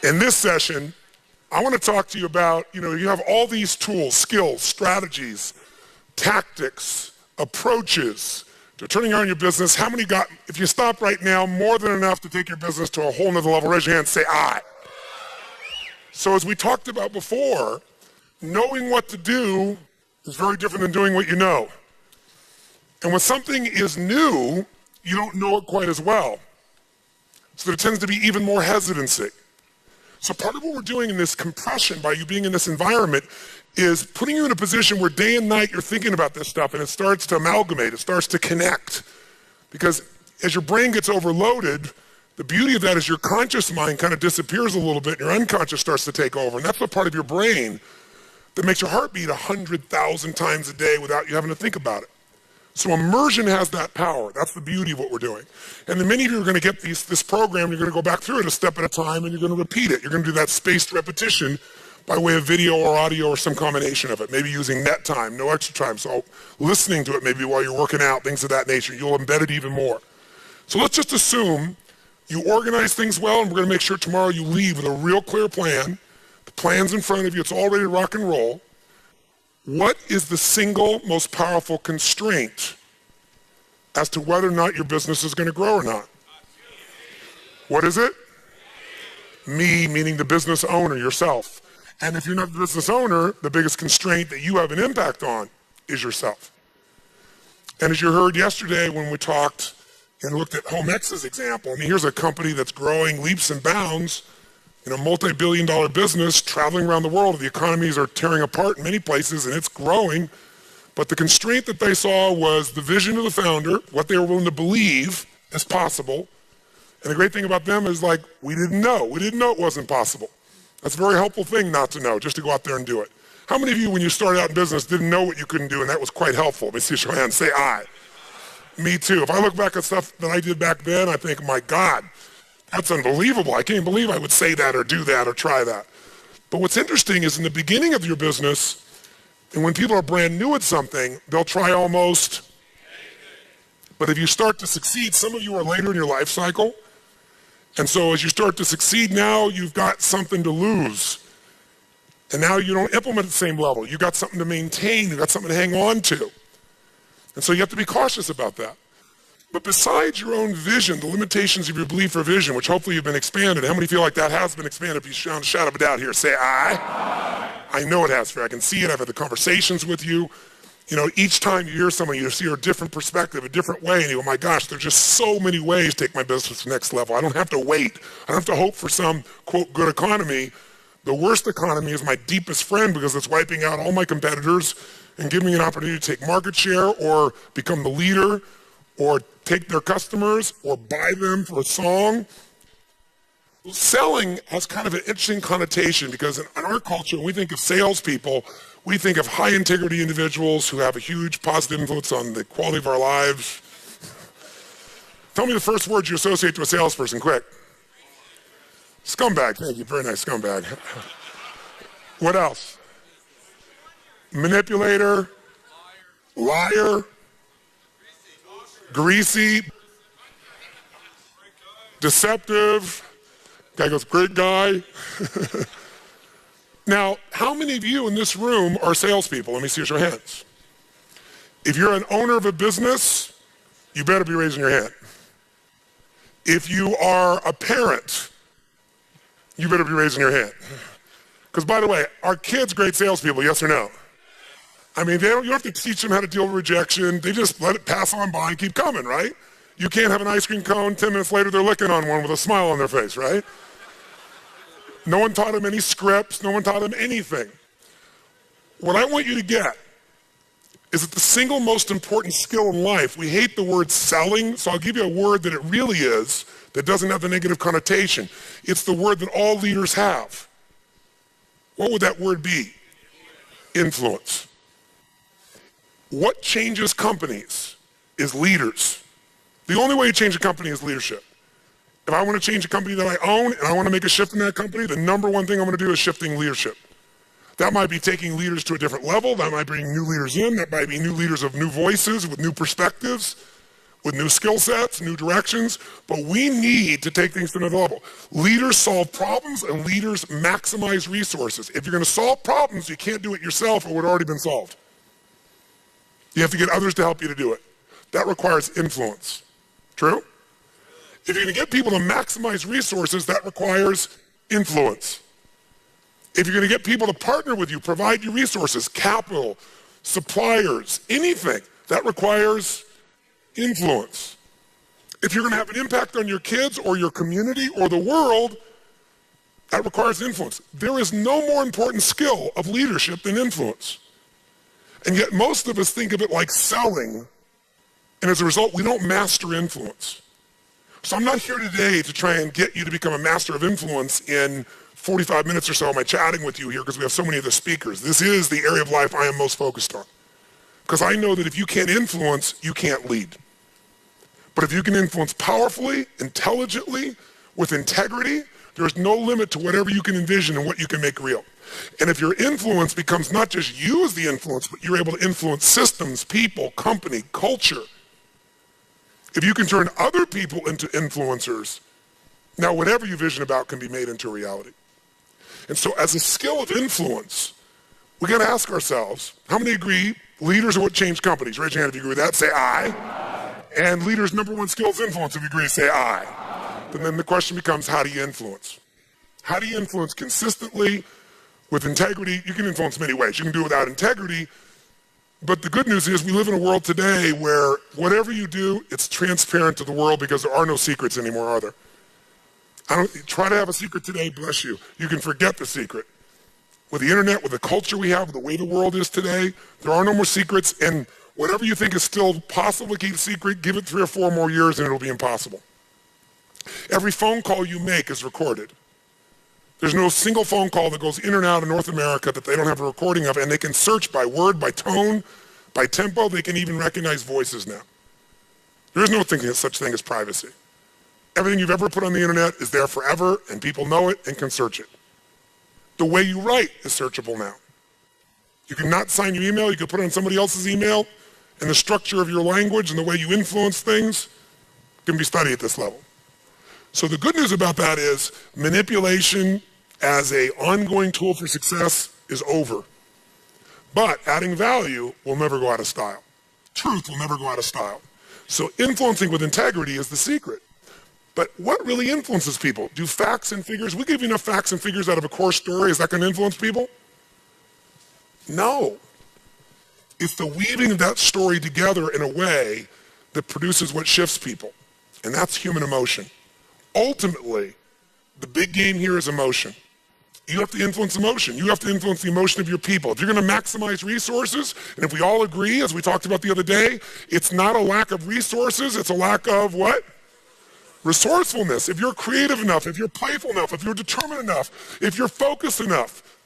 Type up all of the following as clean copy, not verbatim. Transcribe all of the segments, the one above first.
In this session, I want to talk to you about, you have all these tools, skills, strategies, tactics, approaches to turning on your business. How many got, if you stop right now, more than enough to take your business to a whole nother level? Raise your hand and say, "I." So as we talked about before, knowing what to do is very different than doing what you know. And when something is new, you don't know it quite as well. So there tends to be even more hesitancy. So part of what we're doing in this compression, by you being in this environment, is putting you in a position where day and night you're thinking about this stuff, and it starts to amalgamate, it starts to connect. Because as your brain gets overloaded, the beauty of that is your conscious mind kind of disappears a little bit, and your unconscious starts to take over. And that's the part of your brain that makes your heart beat 100,000 times a day without you having to think about it. So immersion has that power. That's the beauty of what we're doing. And then many of you are going to get this program, you're going to go back through it a step at a time, and you're going to repeat it. You're going to do that spaced repetition by way of video or audio or some combination of it, maybe using net time, no extra time. So listening to it maybe while you're working out, things of that nature. You'll embed it even more. So let's just assume you organize things well, and we're going to make sure tomorrow you leave with a real clear plan. The plan's in front of you. It's all ready to rock and roll. What is the single most powerful constraint as to whether or not your business is going to grow or not? What is it? Me, meaning the business owner, yourself. And if you're not the business owner, the biggest constraint that you have an impact on is yourself. And as you heard yesterday when we talked and looked at HomeX's example, I mean, here's a company that's growing leaps and bounds in a multi-billion-dollar business, traveling around the world. The economies are tearing apart in many places, and it's growing. But the constraint that they saw was the vision of the founder, what they were willing to believe is possible. And the great thing about them is, like, we didn't know. We didn't know it wasn't possible. That's a very helpful thing not to know, just to go out there and do it. How many of you, when you started out in business, didn't know what you couldn't do, and that was quite helpful? Let me see your hand. Say, "I." Me too. If I look back at stuff that I did back then, I think, my God, that's unbelievable. I can't believe I would say that or do that or try that. But what's interesting is in the beginning of your business, and when people are brand new at something, they'll try almost. But if you start to succeed, some of you are later in your life cycle. And so as you start to succeed now, you've got something to lose. And now you don't implement at the same level. You've got something to maintain. You've got something to hang on to. And so you have to be cautious about that. But besides your own vision, the limitations of your belief for vision, which hopefully you've been expanded, how many feel like that has been expanded? If you shout a shadow of a doubt here, say, "I." I know it has, Fair. I can see it. I've had the conversations with you. Each time you hear someone, you see a different perspective, a different way, and you go, my gosh, there's just so many ways to take my business to the next level. I don't have to wait. I don't have to hope for some, quote, good economy. The worst economy is my deepest friend because it's wiping out all my competitors and giving me an opportunity to take market share or become the leader or take their customers or buy them for a song. Selling has kind of an interesting connotation because in our culture, when we think of salespeople, we think of high integrity individuals who have a huge positive influence on the quality of our lives. Tell me the first words you associate to a salesperson, quick. Scumbag, thank you, very nice, scumbag. What else? Manipulator, liar, greasy, deceptive. Guy goes, great guy. Now, how many of you in this room are salespeople? Let me see your hands. If you're an owner of a business, you better be raising your hand. If you are a parent, you better be raising your hand. Because by the way, are kids great salespeople, yes or no? I mean, you don't have to teach them how to deal with rejection. They just let it pass on by and keep coming, right? You can't have an ice cream cone, 10 minutes later they're licking on one with a smile on their face, right? No one taught them any scripts. No one taught them anything. What I want you to get is that the single most important skill in life, we hate the word selling, so I'll give you a word that it really is, that doesn't have the negative connotation. It's the word that all leaders have. What would that word be? Influence. What changes companies is leaders. The only way to change a company is leadership. If I want to change a company that I own and I want to make a shift in that company, the number one thing I'm going to do is shifting leadership. That might be taking leaders to a different level. That might bring new leaders in. That might be new leaders of new voices with new perspectives. with new skill sets, new directions, but we need to take things to another level. Leaders solve problems and leaders maximize resources. If you're going to solve problems, you can't do it yourself or it would already been solved. You have to get others to help you to do it. That requires influence. True? If you're going to get people to maximize resources, that requires influence. If you're going to get people to partner with you, provide you resources, capital, suppliers, anything, that requires influence. If you're going to have an impact on your kids or your community or the world, that requires influence. There is no more important skill of leadership than influence. And yet most of us think of it like selling, and as a result, we don't master influence. So I'm not here today to try and get you to become a master of influence in 45 minutes or so. Am I chatting with you here because we have so many of the speakers. This is the area of life I am most focused on. Because I know that if you can't influence, you can't lead. But if you can influence powerfully, intelligently, with integrity, there's no limit to whatever you can envision and what you can make real. And if your influence becomes not just you as the influence, but you're able to influence systems, people, company, culture. If you can turn other people into influencers, now whatever you vision about can be made into reality. And so as a skill of influence, we got to ask ourselves, how many agree leaders are what change companies? Raise your hand if you agree with that. Say aye. And leaders' number one skill is influence. If you agree, say aye. And then the question becomes, how do you influence? How do you influence consistently with integrity? You can influence many ways. You can do it without integrity. But the good news is we live in a world today where whatever you do, it's transparent to the world because there are no secrets anymore, are there? Try to have a secret today, bless you. You can forget the secret. With the internet, with the culture we have, with the way the world is today, there are no more secrets, and whatever you think is still possible to keep secret, give it 3 or 4 more years and it'll be impossible. Every phone call you make is recorded. There's no single phone call that goes in or out of North America that they don't have a recording of, and they can search by word, by tone, by tempo. They can even recognize voices now. There is no such thing as privacy. Everything you've ever put on the internet is there forever, and people know it and can search it. The way you write is searchable now. You can not sign your email, you can put it on somebody else's email, and the structure of your language and the way you influence things can be studied at this level. So the good news about that is manipulation as an ongoing tool for success is over. But adding value will never go out of style. Truth will never go out of style. So influencing with integrity is the secret. But what really influences people? Do facts and figures, we give you enough facts and figures out of a core story, is that going to influence people? No. It's the weaving of that story together in a way that produces what shifts people. And that's human emotion. Ultimately, the big game here is emotion. You have to influence emotion. You have to influence the emotion of your people. If you're going to maximize resources, and if we all agree, as we talked about the other day, it's not a lack of resources, it's a lack of what? Resourcefulness. If you're creative enough, if you're playful enough, if you're determined enough, if you're focused enough,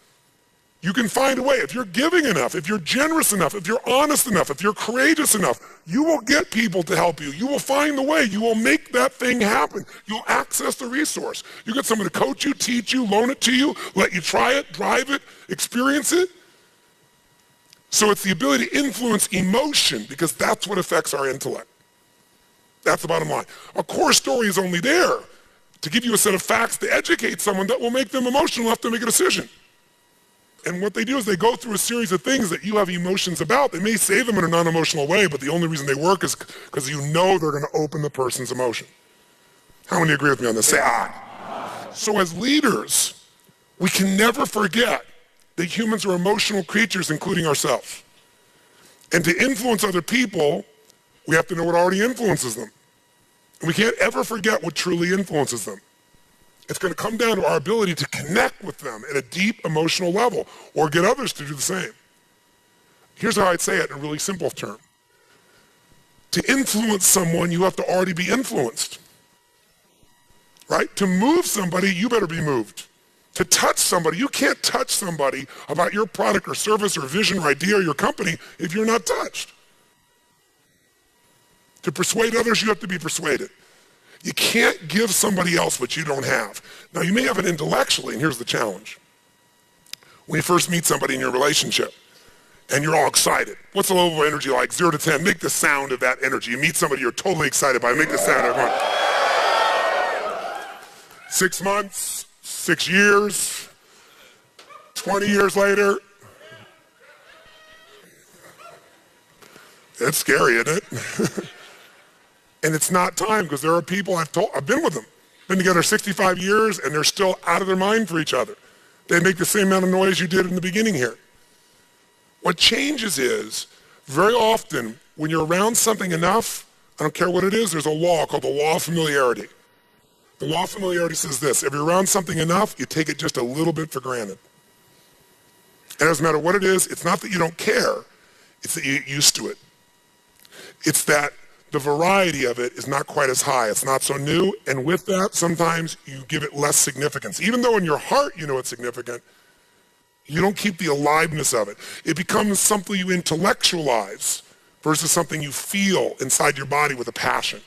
you can find a way. If you're giving enough, if you're generous enough, if you're honest enough, if you're courageous enough, you will get people to help you. You will find the way. You will make that thing happen. You'll access the resource. You get someone to coach you, teach you, loan it to you, let you try it, drive it, experience it. So it's the ability to influence emotion because that's what affects our intellect. That's the bottom line. A core story is only there to give you a set of facts to educate someone that will make them emotional enough to make a decision. And what they do is they go through a series of things that you have emotions about. They may say them in a non-emotional way, but the only reason they work is because you know they're going to open the person's emotion. How many agree with me on this? Say aye. So as leaders, we can never forget that humans are emotional creatures, including ourselves. And to influence other people, we have to know what already influences them. And we can't ever forget what truly influences them. It's going to come down to our ability to connect with them at a deep emotional level or get others to do the same. Here's how I'd say it in a really simple term. To influence someone, you have to already be influenced. Right? To move somebody, you better be moved. To touch somebody, you can't touch somebody about your product or service or vision or idea or your company if you're not touched. To persuade others, you have to be persuaded. You can't give somebody else what you don't have. Now, you may have it intellectually, and here's the challenge. When you first meet somebody in your relationship, and you're all excited. What's the level of energy like? 0 to 10. Make the sound of that energy. You meet somebody you're totally excited by. Make the sound. Everyone. 6 months, 6 years, 20 years later. It's scary, isn't it? And it's not time, because there are people I've been with them, been together 65 years, and they're still out of their mind for each other. They make the same amount of noise you did in the beginning here. What changes is, very often, when you're around something enough, I don't care what it is, there's a law called the law of familiarity. The law of familiarity says this: if you're around something enough, you take it just a little bit for granted. And it doesn't matter what it is, it's not that you don't care, it's that you get used to it. It's that the variety of it is not quite as high. It's not so new, and with that, sometimes you give it less significance. Even though in your heart you know it's significant, you don't keep the aliveness of it. It becomes something you intellectualize versus something you feel inside your body with a passion.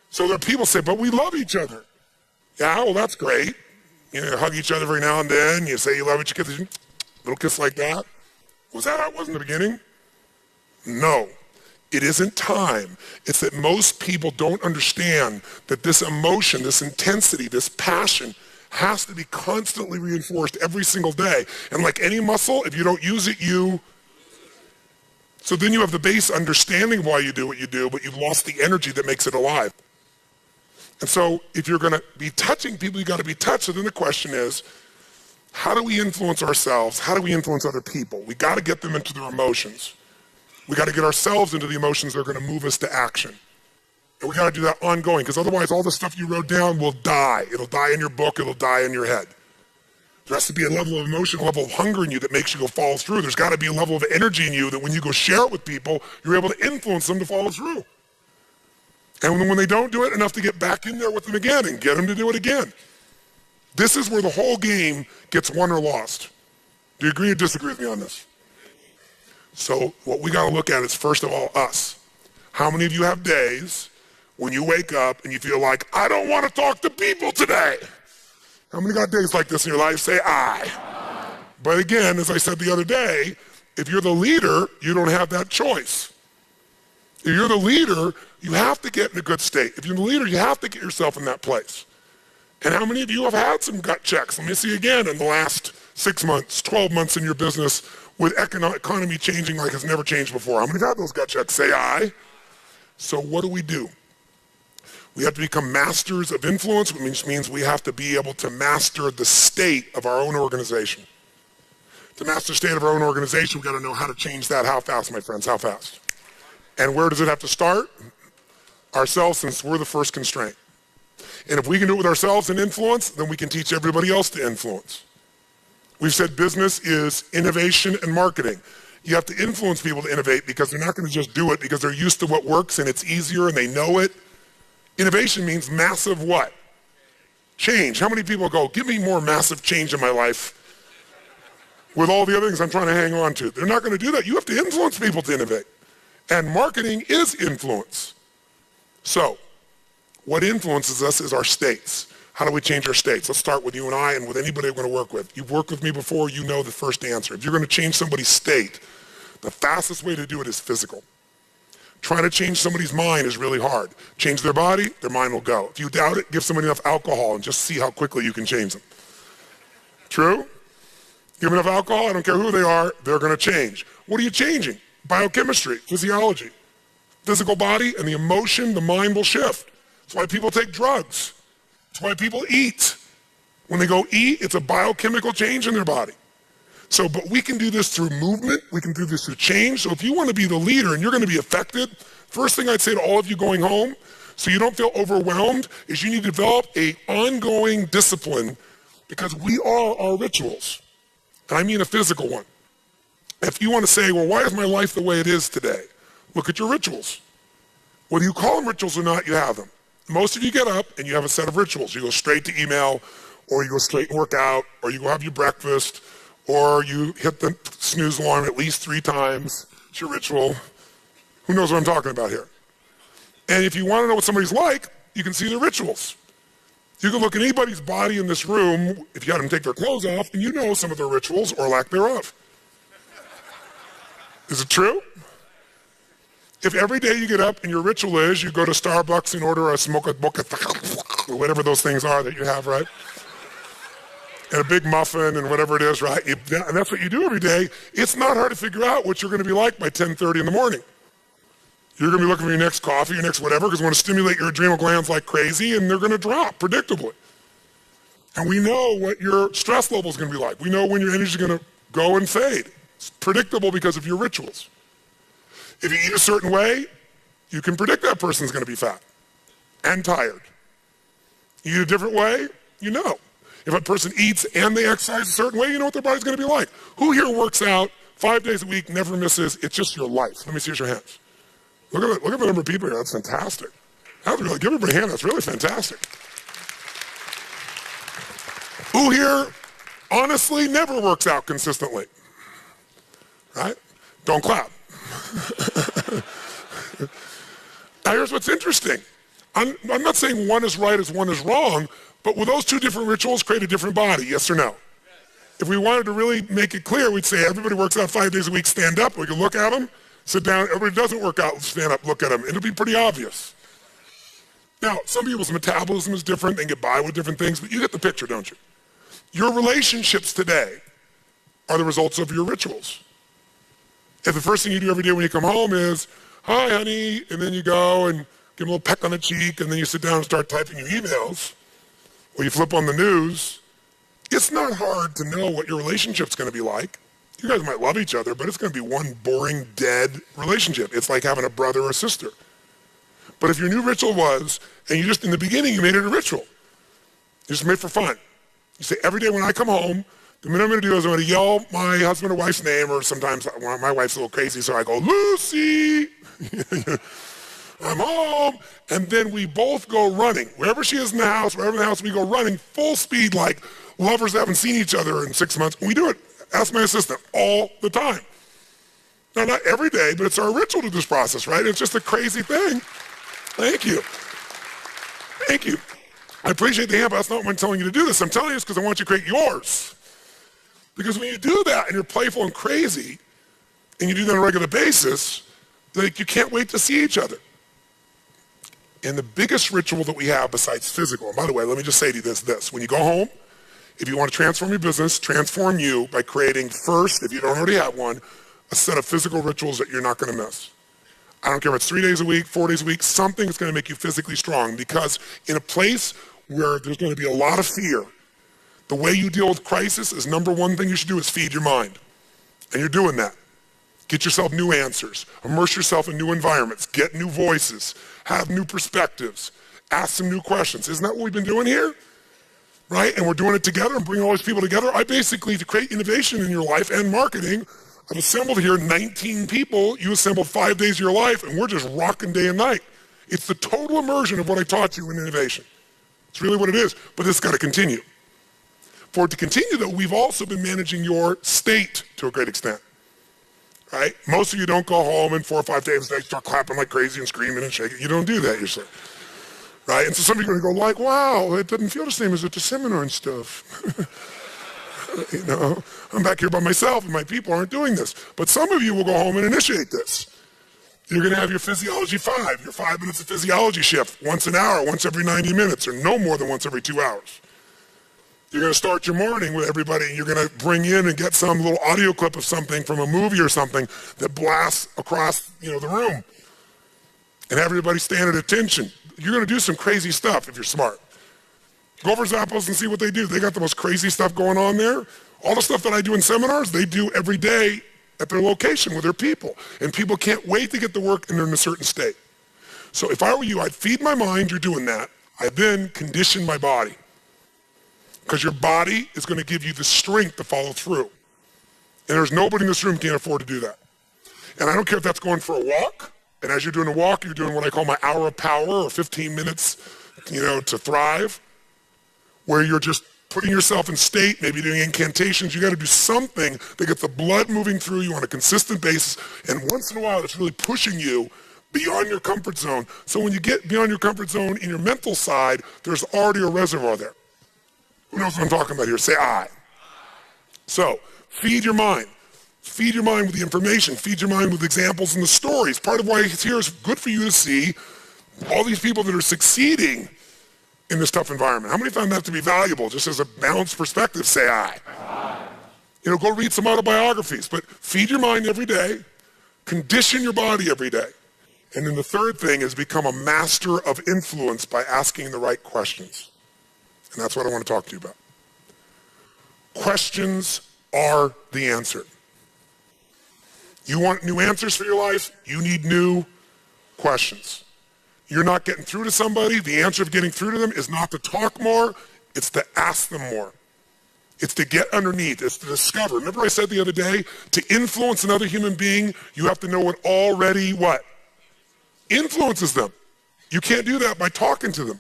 So there are people say, but we love each other. Yeah, well, that's great. You know, hug each other every now and then. You say you love each other, little kiss like that. Was that how it was in the beginning? No. It isn't time. It's that most people don't understand that this emotion, this intensity, this passion has to be constantly reinforced every single day. And like any muscle, if you don't use it, So then you have the base understanding of why you do what you do, but you've lost the energy that makes it alive. And so if you're going to be touching people, you got to be touched. So then the question is, how do we influence ourselves? How do we influence other people? We got to get them into their emotions. We got to get ourselves into the emotions that are going to move us to action. And we got to do that ongoing, because otherwise all the stuff you wrote down will die. It'll die in your book. It'll die in your head. There has to be a level of emotion, a level of hunger in you that makes you go follow through. There's got to be a level of energy in you that when you go share it with people, you're able to influence them to follow through. And when they don't do it, enough to get back in there with them again and get them to do it again. This is where the whole game gets won or lost. Do you agree or disagree with me on this? So what we got to look at is, first of all, us. How many of you have days when you wake up and you feel like, I don't want to talk to people today? How many got days like this in your life? Say I. But again, as I said the other day, if you're the leader, you don't have that choice. If you're the leader, you have to get in a good state. If you're the leader, you have to get yourself in that place. And how many of you have had some gut checks? Let me see again in the last 6 months, 12 months in your business with economy changing like it's never changed before. How many have had those gut checks? Say I. So what do? We have to become masters of influence, which means we have to be able to master the state of our own organization. To master the state of our own organization, we've got to know how to change that. How fast, my friends? How fast? And where does it have to start? Ourselves, since we're the first constraint. And if we can do it with ourselves and influence, then we can teach everybody else to influence. We've said business is innovation and marketing. You have to influence people to innovate, because they're not going to just do it because they're used to what works and it's easier and they know it. Innovation means massive what? Change. How many people go, give me more massive change in my life with all the other things I'm trying to hang on to? They're not going to do that. You have to influence people to innovate. And marketing is influence. So, what influences us is our states. How do we change our states? Let's start with you and I and with anybody we're going to work with. You've worked with me before, you know the first answer. If you're going to change somebody's state, the fastest way to do it is physical. Trying to change somebody's mind is really hard. Change their body, their mind will go. If you doubt it, give somebody enough alcohol and just see how quickly you can change them. True? Give them enough alcohol, I don't care who they are, they're going to change. What are you changing? Biochemistry, physiology, physical body, and the emotion, the mind will shift. That's why people take drugs. That's why people eat. When they go eat, it's a biochemical change in their body. So, but we can do this through movement. We can do this through change. So if you want to be the leader and you're going to be affected, first thing I'd say to all of you going home, so you don't feel overwhelmed, is you need to develop an ongoing discipline, because we are our rituals. And I mean a physical one. If you want to say, well, why is my life the way it is today? Look at your rituals. Whether you call them rituals or not, you have them. Most of you get up and you have a set of rituals. You go straight to email, or you go straight and work out, or you go have your breakfast, or you hit the snooze alarm at least 3 times. It's your ritual. Who knows what I'm talking about here? And if you want to know what somebody's like, you can see their rituals. You can look at anybody's body in this room, if you had them take their clothes off, and you know some of their rituals or lack thereof. Is it true? If every day you get up and your ritual is you go to Starbucks and order a mocha, whatever those things are that you have, right? And a big muffin and whatever it is, right? And that's what you do every day. It's not hard to figure out what you're going to be like by 10:30 in the morning. You're going to be looking for your next coffee, your next whatever, because we want to stimulate your adrenal glands like crazy, and they're going to drop predictably. And we know what your stress level is going to be like. We know when your energy is going to go and fade. It's predictable because of your rituals. If you eat a certain way, you can predict that person's going to be fat and tired. You eat a different way, you know. If a person eats and they exercise a certain way, you know what their body's going to be like. Who here works out 5 days a week, never misses? It's just your life. Let me see your hands. Look at the number of people here. That's fantastic. Give everybody a hand. That's really fantastic. Who here honestly never works out consistently? Right? Don't clap. Now here's what's interesting. I'm not saying one is right as one is wrong, but will those two different rituals create a different body, yes or no? If we wanted to really make it clear, we'd say everybody works out 5 days a week, stand up, we can look at them, sit down, everybody doesn't work out, stand up, look at them. It'll be pretty obvious. Now, some people's metabolism is different, they get by with different things, but you get the picture, don't you? Your relationships today are the results of your rituals. If the first thing you do every day when you come home is, hi, honey, and then you go and give them a little peck on the cheek, and then you sit down and start typing your emails, or you flip on the news, it's not hard to know what your relationship's going to be like. You guys might love each other, but it's going to be one boring, dead relationship. It's like having a brother or sister. But if your new ritual was, and you just, in the beginning, you made it a ritual. You just made it for fun. You say, every day when I come home, the minute I'm going to do is I'm going to yell my husband or wife's name, or sometimes my wife's a little crazy, so I go, Lucy! I'm home. And then we both go running. Wherever she is in the house, wherever in the house, we go running full speed like lovers that haven't seen each other in 6 months. And we do it, ask my assistant, all the time. Now, not every day, but it's our ritual to this process, right? It's just a crazy thing. Thank you. Thank you. I appreciate the hand, but that's not what I'm telling you to do this. I'm telling you this because I want you to create yours. Because when you do that and you're playful and crazy, and you do that on a regular basis, like you can't wait to see each other. And the biggest ritual that we have besides physical, and by the way, let me just say to you this. When you go home, if you want to transform your business, transform you by creating first, if you don't already have one, a set of physical rituals that you're not going to miss. I don't care if it's 3 days a week, 4 days a week, something that's going to make you physically strong, because in a place where there's going to be a lot of fear, the way you deal with crisis is number one thing you should do is feed your mind. And you're doing that. Get yourself new answers. Immerse yourself in new environments. Get new voices. Have new perspectives. Ask some new questions. Isn't that what we've been doing here? Right? And we're doing it together and bringing all these people together. I basically, to create innovation in your life and marketing, I've assembled here 19 people. You assembled 5 days of your life, and we're just rocking day and night. It's the total immersion of what I taught you in innovation. It's really what it is. But it's got to continue. For it to continue, though, we've also been managing your state to a great extent. Right? Most of you don't go home in 4 or 5 days and start clapping like crazy and screaming and shaking. You don't do that usually. Right? And so some people are going to go like, wow, it doesn't feel the same as at the seminar and stuff. You know, I'm back here by myself and my people aren't doing this. But some of you will go home and initiate this. You're going to have your Physiology 5, your 5 minutes of physiology shift, once an hour, once every 90 minutes, or no more than once every 2 hours. You're going to start your morning with everybody, and you're going to bring in and get some little audio clip of something from a movie or something that blasts across, the room. And have everybody stand at attention. You're going to do some crazy stuff if you're smart. Go over Zappos and see what they do. They got the most crazy stuff going on there. All the stuff that I do in seminars, they do every day at their location with their people. And people can't wait to get to work and they're in a certain state. So if I were you, I'd feed my mind, you're doing that. I'd then condition my body. Because your body is going to give you the strength to follow through. And there's nobody in this room who can't afford to do that. And I don't care if that's going for a walk. And as you're doing a walk, you're doing what I call my hour of power, or 15 minutes, to thrive, where you're just putting yourself in state, maybe doing incantations. You got to do something that gets the blood moving through you on a consistent basis. And once in a while, it's really pushing you beyond your comfort zone. So when you get beyond your comfort zone in your mental side, there's already a reservoir there. Who knows what I'm talking about here? Say I. So feed your mind. Feed your mind with the information. Feed your mind with examples and the stories. Part of why it's here is good for you to see all these people that are succeeding in this tough environment. How many found that to be valuable? Just as a balanced perspective, say aye. Go read some autobiographies, but feed your mind every day, condition your body every day. And then the third thing is become a master of influence by asking the right questions. And that's what I want to talk to you about. Questions are the answer. You want new answers for your life? You need new questions. You're not getting through to somebody. The answer of getting through to them is not to talk more, it's to ask them more. It's to get underneath, it's to discover. Remember I said the other day, to influence another human being, you have to know what already what? Influences them. You can't do that by talking to them.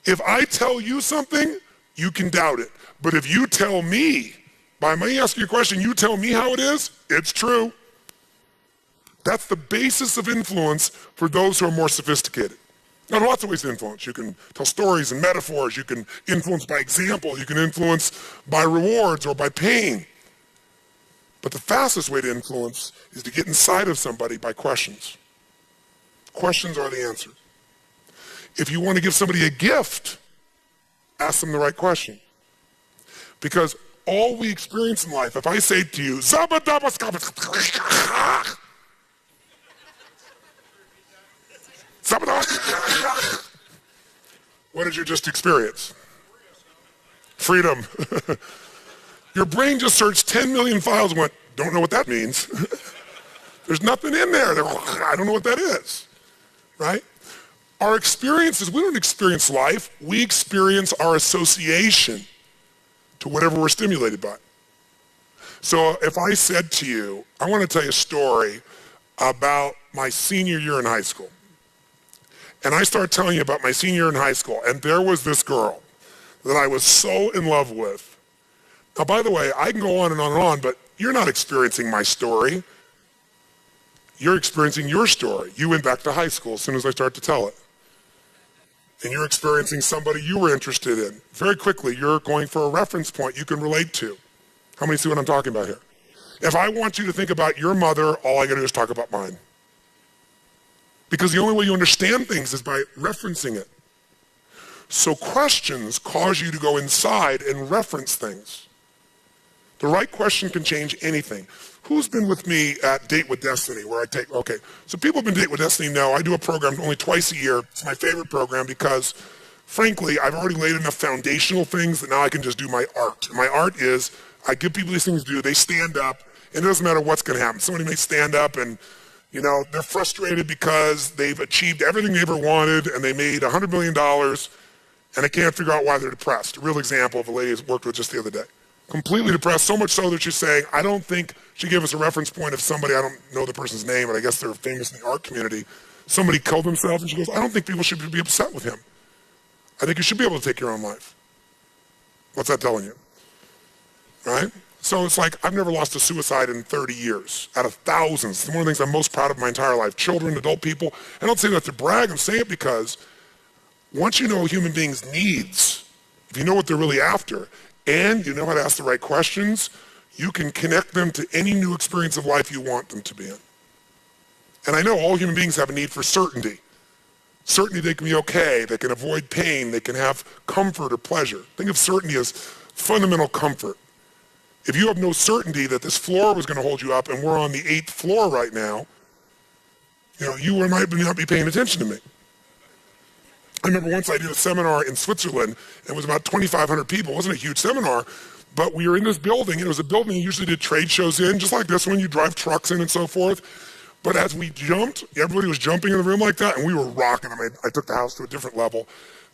If I tell you something, you can doubt it. But if you tell me, by me asking you a question, you tell me how it is, it's true. That's the basis of influence for those who are more sophisticated. Now, there are lots of ways to influence. You can tell stories and metaphors. You can influence by example. You can influence by rewards or by pain. But the fastest way to influence is to get inside of somebody by questions. Questions are the answer. If you want to give somebody a gift, ask them the right question. Because all we experience in life, if I say to you, what did you just experience? Freedom. Your brain just searched 10 million files and went, don't know what that means. There's nothing in there. I don't know what that is, right? Our experiences, we don't experience life. We experience our association to whatever we're stimulated by. So if I said to you, I want to tell you a story about my senior year in high school. And I started telling you about my senior year in high school, and there was this girl that I was so in love with. Now, by the way, I can go on and on and on, but you're not experiencing my story. You're experiencing your story. You went back to high school as soon as I started to tell it. And you're experiencing somebody you were interested in. Very quickly, you're going for a reference point you can relate to. How many see what I'm talking about here? If I want you to think about your mother, all I gotta do is talk about mine. Because the only way you understand things is by referencing it. So questions cause you to go inside and reference things. The right question can change anything. Who's been with me at Date with Destiny, where I take, okay, so people have been Date with Destiny know I do a program only twice a year. It's my favorite program because, frankly, I've already laid enough foundational things that now I can just do my art. My art is, I give people these things to do, they stand up, and it doesn't matter what's gonna happen. Somebody may stand up and, they're frustrated because they've achieved everything they ever wanted and they made $100 million and they can't figure out why they're depressed. A real example of a lady I worked with just the other day. Completely depressed, so much so that she's saying, I don't think, she gave us a reference point of somebody, I don't know the person's name, but I guess they're famous in the art community. Somebody killed himself, and she goes, I don't think people should be upset with him. I think you should be able to take your own life. What's that telling you? Right? So it's like, I've never lost a suicide in 30 years, out of thousands. It's one of the things I'm most proud of my entire life. Children, adult people. I don't say that to brag, I'm saying it because once you know a human being's needs, if you know what they're really after, and you know how to ask the right questions, you can connect them to any new experience of life you want them to be in. And I know all human beings have a need for certainty. Certainty they can be okay, they can avoid pain, they can have comfort or pleasure. Think of certainty as fundamental comfort. If you have no certainty that this floor was going to hold you up and we're on the 8th floor right now, you might not be paying attention to me. I remember once I did a seminar in Switzerland, and it was about 2,500 people. It wasn't a huge seminar, but we were in this building, and it was a building you usually did trade shows in, just like this one, you drive trucks in and so forth. But as we jumped, everybody was jumping in the room like that, and we were rocking them. I took the house to a different level.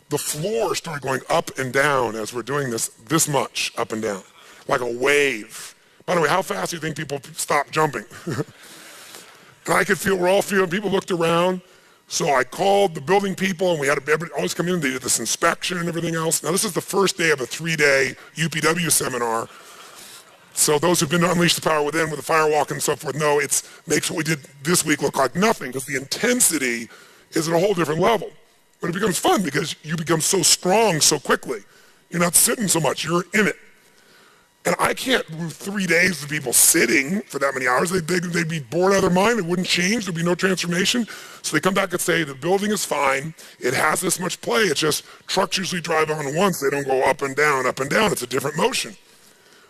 The floor started going up and down as we're doing this much up and down, like a wave. By the way, how fast do you think people stop jumping? And I could feel, we're all feeling, people looked around. So I called the building people, and we had everybody always come in, they did this inspection and everything else. Now this is the first day of a 3-day UPW seminar. So those who've been to Unleash the Power Within with the firewalk and so forth know it makes what we did this week look like nothing, because the intensity is at a whole different level. But it becomes fun because you become so strong so quickly. You're not sitting so much, you're in it. And I can't move 3 days of people sitting for that many hours. They'd be bored out of their mind. It wouldn't change. There'd be no transformation. So they come back and say, the building is fine. It has this much play. It's just trucks usually drive on once. They don't go up and down, up and down. It's a different motion.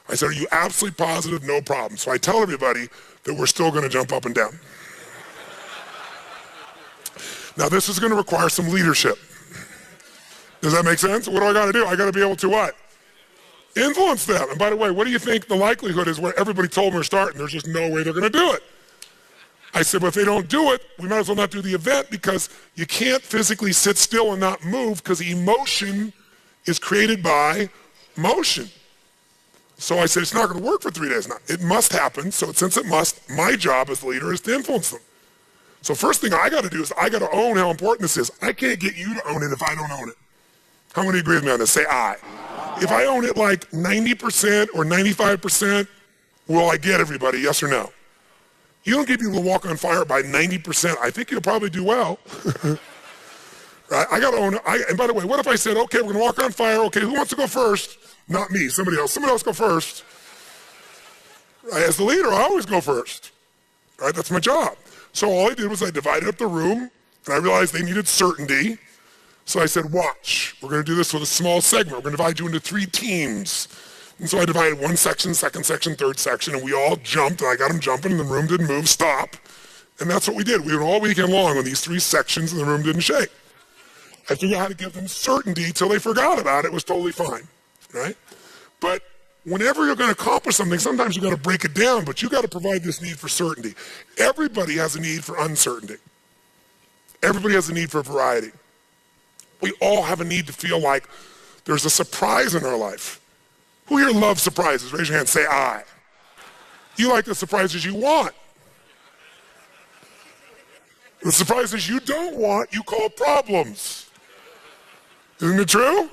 I said, are you absolutely positive? No problem. So I tell everybody that we're still going to jump up and down. Now, this is going to require some leadership. Does that make sense? What do I got to do? I got to be able to what? Influence them. And by the way, what do you think the likelihood is where everybody told them we're starting? There's just no way they're going to do it. I said, well, if they don't do it, we might as well not do the event, because you can't physically sit still and not move, because emotion is created by motion. So I said, it's not going to work for 3 days now. It must happen. So since it must, my job as the leader is to influence them. So first thing I got to do is I got to own how important this is. I can't get you to own it if I don't own it. How many agree with me on this? Say aye. If I own it like 90% or 95%, will I get everybody, yes or no? You don't get people to walk on fire by 90%. I think you'll probably do well. Right? I got to own it. And by the way, what if I said, okay, we're going to walk on fire. Okay, who wants to go first? Not me, somebody else. Somebody else go first. Right? As the leader, I always go first. Right? That's my job. So all I did was I divided up the room, and I realized they needed certainty. So I said, watch, we're going to do this with a small segment. We're going to divide you into 3 teams. And so I divided one section, second section, third section, and we all jumped, and I got them jumping, and the room didn't move, stop. And that's what we did. We went all weekend long on these 3 sections, and the room didn't shake. I figured out how to give them certainty till they forgot about it. It was totally fine, right? But whenever you're going to accomplish something, sometimes you got to break it down, but you got to provide this need for certainty. Everybody has a need for uncertainty. Everybody has a need for variety. We all have a need to feel like there's a surprise in our life. Who here loves surprises? Raise your hand, say aye. You like the surprises you want. The surprises you don't want, you call problems. Isn't it true?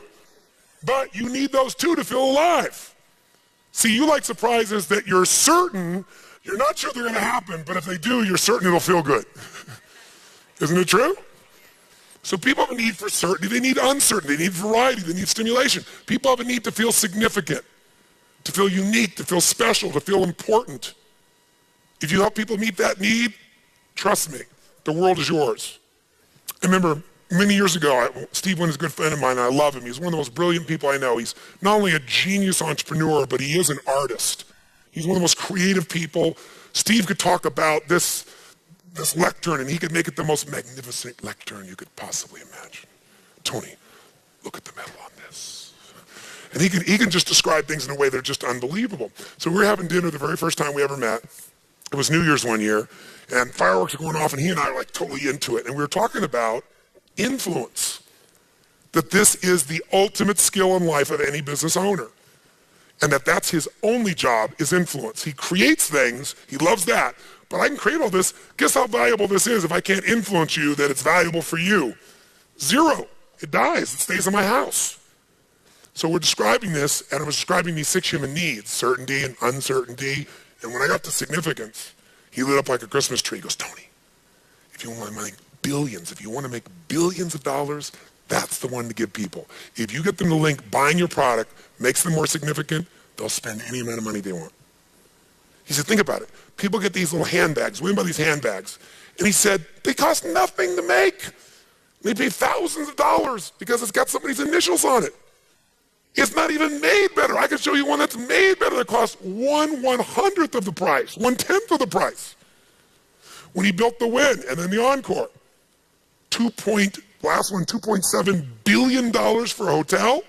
But you need those too to feel alive. See, you like surprises that you're certain, you're not sure they're going to happen, but if they do, you're certain it'll feel good. Isn't it true? So people have a need for certainty. They need uncertainty. They need variety. They need stimulation. People have a need to feel significant, to feel unique, to feel special, to feel important. If you help people meet that need, trust me, the world is yours. I remember many years ago, Steve Wynn is a good friend of mine, and I love him. He's one of the most brilliant people I know. He's not only a genius entrepreneur, but he is an artist. He's one of the most creative people. Steve could talk about this lectern, and he could make it the most magnificent lectern you could possibly imagine. Tony, look at the metal on this. And he can just describe things in a way that are just unbelievable. So we were having dinner the very first time we ever met. It was New Year's one year, and fireworks were going off, and he and I were like totally into it. And we were talking about influence, that this is the ultimate skill in life of any business owner, and that's his only job is influence. He creates things, he loves that, but I can create all this. Guess how valuable this is if I can't influence you that it's valuable for you? 0. It dies. It stays in my house. So we're describing this, and I was describing these 6 human needs, certainty and uncertainty. And when I got to significance, he lit up like a Christmas tree. He goes, Tony, if you want to make billions, if you want to make billions of dollars, that's the one to give people. If you get them to link buying your product makes them more significant, they'll spend any amount of money they want. He said, think about it. People get these little handbags. We buy these handbags. And he said, they cost nothing to make. They pay thousands of dollars because it's got somebody's initials on it. It's not even made better. I can show you one that's made better that costs 1/100th of the price, 1/10 of the price. When he built the Win and then the Encore, last one, $2.7 billion for a hotel.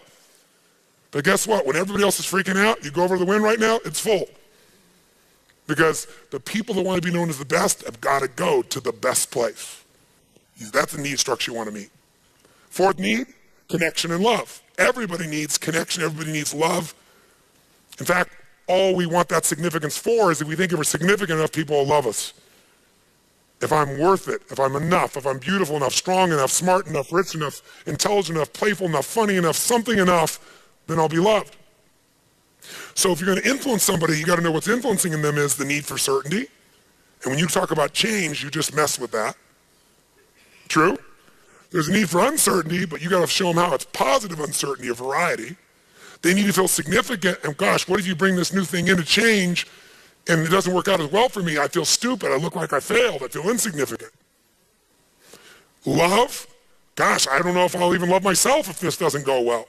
But guess what? When everybody else is freaking out, you go over to the Win right now, it's full. Because the people that want to be known as the best have got to go to the best place. That's the need structure you want to meet. 4th need, connection and love. Everybody needs connection. Everybody needs love. In fact, all we want that significance for is if we think if we're significant enough, people will love us. If I'm worth it, if I'm enough, if I'm beautiful enough, strong enough, smart enough, rich enough, intelligent enough, playful enough, funny enough, something enough, then I'll be loved. So if you're going to influence somebody, you got to know what's influencing in them is the need for certainty. And when you talk about change, you just mess with that. True? There's a need for uncertainty, but you got to show them how it's positive uncertainty, a variety. They need to feel significant, and gosh, what if you bring this new thing in to change and it doesn't work out as well for me? I feel stupid, I look like I failed, I feel insignificant. Love, gosh, I don't know if I'll even love myself if this doesn't go well.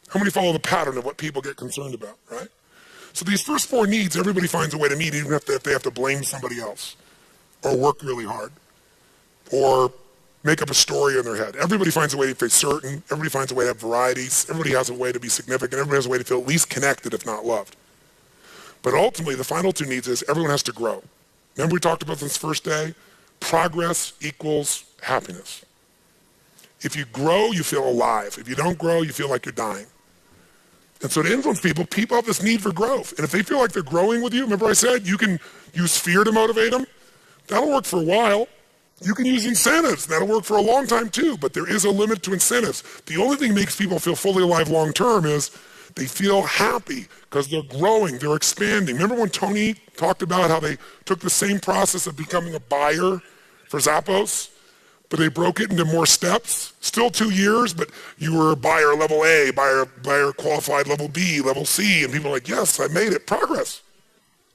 How many follow the pattern of what people get concerned about, right? So these first four needs, everybody finds a way to meet, even if they have to blame somebody else, or work really hard, or make up a story in their head. Everybody finds a way to be certain, everybody finds a way to have varieties, everybody has a way to be significant, everybody has a way to feel at least connected, if not loved. But ultimately, the final two needs is everyone has to grow. Remember we talked about this first day? Progress equals happiness. If you grow, you feel alive. If you don't grow, you feel like you're dying. And so to influence people, people have this need for growth. And if they feel like they're growing with you, remember I said you can use fear to motivate them? That'll work for a while. You can use incentives. That'll work for a long time too, but there is a limit to incentives. The only thing that makes people feel fully alive long term is they feel happy because they're growing, they're expanding. Remember when Tony talked about how they took the same process of becoming a buyer for Zappos, but they broke it into more steps? Still 2 years, but you were a buyer level A, buyer qualified level B, level C, and people are like, yes, I made it. Progress,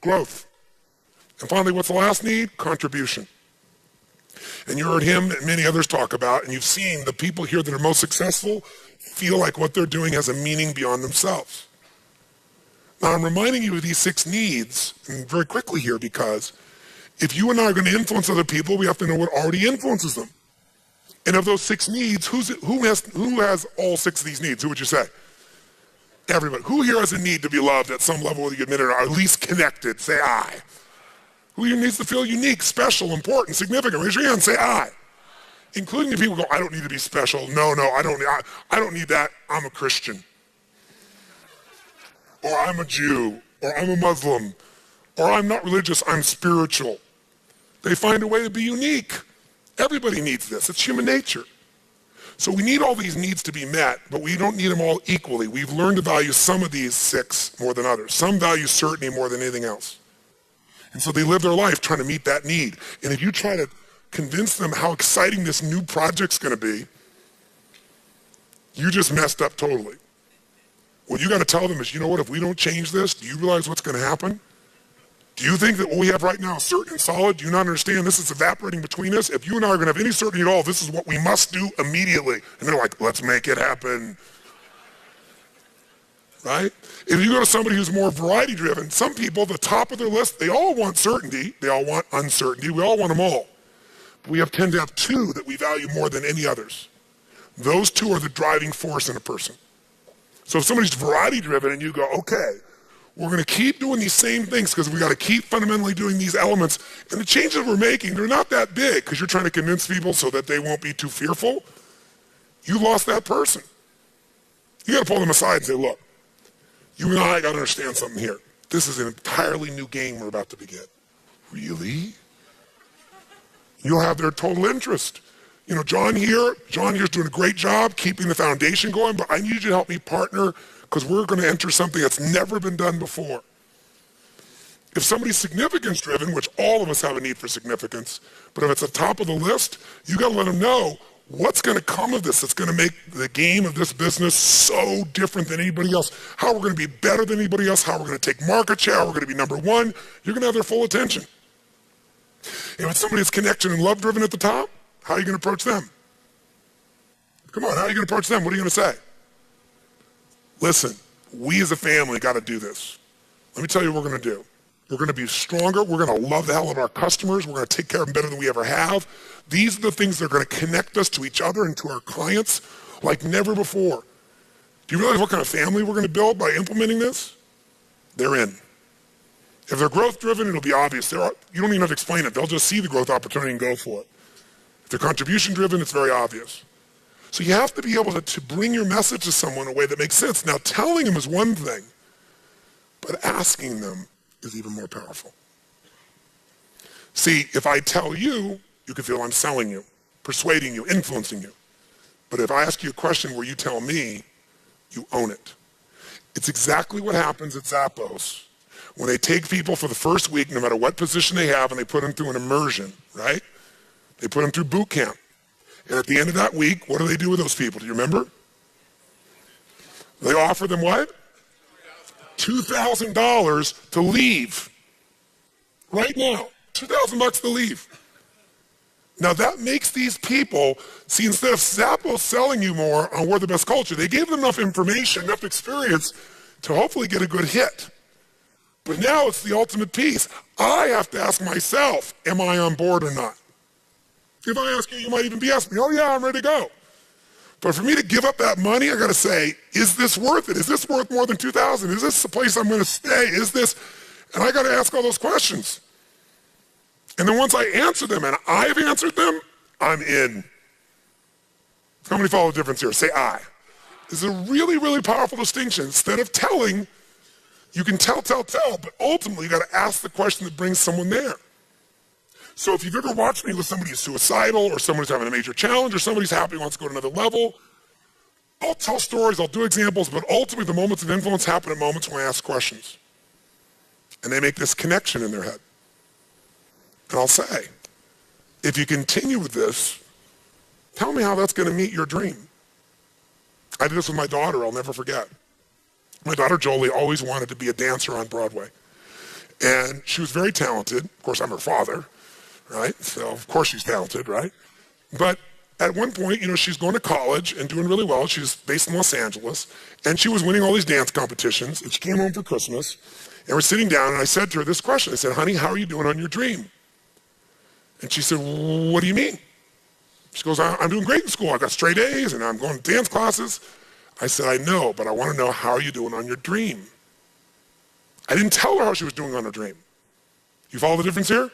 growth. And finally, what's the last need? Contribution. And you heard him and many others talk about, and you've seen the people here that are most successful feel like what they're doing has a meaning beyond themselves. Now, I'm reminding you of these 6 needs, and very quickly here, because if you and I are going to influence other people, we have to know what already influences them. And of those 6 needs, who has all 6 of these needs? Who would you say? Everybody. Who here has a need to be loved at some level, whether you admit it or at least connected? Say I. Who here needs to feel unique, special, important, significant? Raise your hand, say I. Including the people who go, I don't need to be special. No, I don't need that. I'm a Christian. Or I'm a Jew. Or I'm a Muslim. Or I'm not religious, I'm spiritual. They find a way to be unique. Everybody needs this. It's human nature. So we need all these needs to be met, but we don't need them all equally. We've learned to value some of these 6 more than others. Some value certainty more than anything else. And so they live their life trying to meet that need. And if you try to convince them how exciting this new project's going to be, you just messed up totally. What you got to tell them is, you know what, if we don't change this, do you realize what's going to happen? Do you think that what we have right now is certain and solid? Do you not understand this is evaporating between us? If you and I are going to have any certainty at all, this is what we must do immediately. And they're like, let's make it happen. Right? If you go to somebody who's more variety driven, some people, the top of their list, they all want certainty. They all want uncertainty. We all want them all. But we tend to have 2 that we value more than any others. Those 2 are the driving force in a person. So if somebody's variety driven and you go, okay, we're going to keep doing these same things because we got to keep fundamentally doing these elements. And the changes we're making, they're not that big because you're trying to convince people so that they won't be too fearful. You lost that person. You got to pull them aside and say, look, you and I got to understand something here. This is an entirely new game we're about to begin. Really? You'll have their total interest. You know, John here's doing a great job keeping the foundation going, but I need you to help me partner because we're going to enter something that's never been done before. If somebody's significance driven, which all of us have a need for significance, but if it's at the top of the list, you got to let them know what's going to come of this that's going to make the game of this business so different than anybody else, how we're going to be better than anybody else, how we're going to take market share, how we're going to be number 1. You're going to have their full attention. If it's somebody that's connection and love driven at the top, how are you going to approach them? Come on, how are you going to approach them? What are you going to say? Listen, we as a family got to do this. Let me tell you what we're going to do. We're going to be stronger. We're going to love the hell out of our customers. We're going to take care of them better than we ever have. These are the things that are going to connect us to each other and to our clients like never before. Do you realize what kind of family we're going to build by implementing this? They're in. If they're growth driven, it'll be obvious. You don't even have to explain it. They'll just see the growth opportunity and go for it. If they're contribution driven, it's very obvious. So you have to be able to bring your message to someone in a way that makes sense. Now, telling them is one thing, but asking them is even more powerful. See, if I tell you, you can feel I'm selling you, persuading you, influencing you. But if I ask you a question where you tell me, you own it. It's exactly what happens at Zappos when they take people for the first week, no matter what position they have, and they put them through an immersion, right? They put them through boot camp. And at the end of that week, what do they do with those people? Do you remember? They offer them what? $2,000 to leave. Right now, $2,000 to leave. Now that makes these people, see, instead of Zappos selling you more on We're the Best Culture, they gave them enough information, enough experience to hopefully get a good hit. But now it's the ultimate piece. I have to ask myself, am I on board or not? If I ask you, you might even be asking me, oh yeah, I'm ready to go. But for me to give up that money, I gotta say, is this worth it? Is this worth more than $2,000? Is this the place I'm gonna stay? Is this, and I gotta ask all those questions. And then once I answer them, and I've answered them, I'm in. How many follow the difference here? Say I. This is a really, really powerful distinction. Instead of telling, you can tell, but ultimately you gotta ask the question that brings someone there. So if you've ever watched me with somebody who's suicidal, or somebody's having a major challenge, or somebody's happy and wants to go to another level, I'll tell stories, I'll do examples, but ultimately the moments of influence happen at moments when I ask questions. And they make this connection in their head. And I'll say, if you continue with this, tell me how that's gonna meet your dream. I did this with my daughter, I'll never forget. My daughter Jolie always wanted to be a dancer on Broadway. And she was very talented. Of course, I'm her father, right? So of course she's talented, right? But at one point, you know, she's going to college and doing really well. She's based in Los Angeles, and she was winning all these dance competitions, and she came home for Christmas, and we're sitting down, and I said to her this question. I said, honey, how are you doing on your dream? And she said, what do you mean? She goes, I'm doing great in school. I got straight A's, and I'm going to dance classes. I said, I know, but I want to know, how are you doing on your dream? I didn't tell her how she was doing on her dream. You follow the difference here?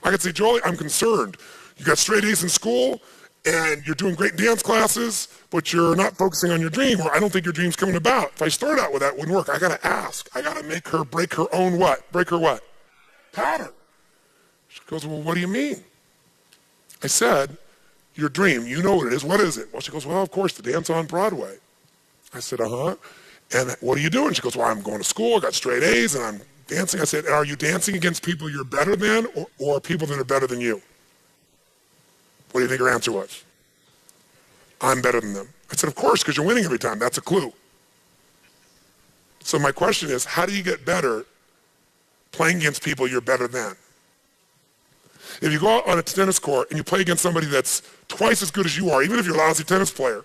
I could say, Jolie, I'm concerned. You got straight A's in school, and you're doing great in dance classes, but you're not focusing on your dream, or I don't think your dream's coming about. If I start out with that, it wouldn't work. I gotta ask. I gotta make her break her own what? Break her what? Pattern. She goes, well, what do you mean? I said, your dream, you know what it is. What is it? Well, she goes, well, of course, the dance on Broadway. I said, uh-huh. And what are you doing? She goes, well, I'm going to school, I got straight A's, and I'm dancing. I said, are you dancing against people you're better than, or people that are better than you? What do you think her answer was? I'm better than them. I said, of course, because you're winning every time. That's a clue. So my question is, how do you get better playing against people you're better than? If you go out on a tennis court and you play against somebody that's twice as good as you are, even if you're a lousy tennis player,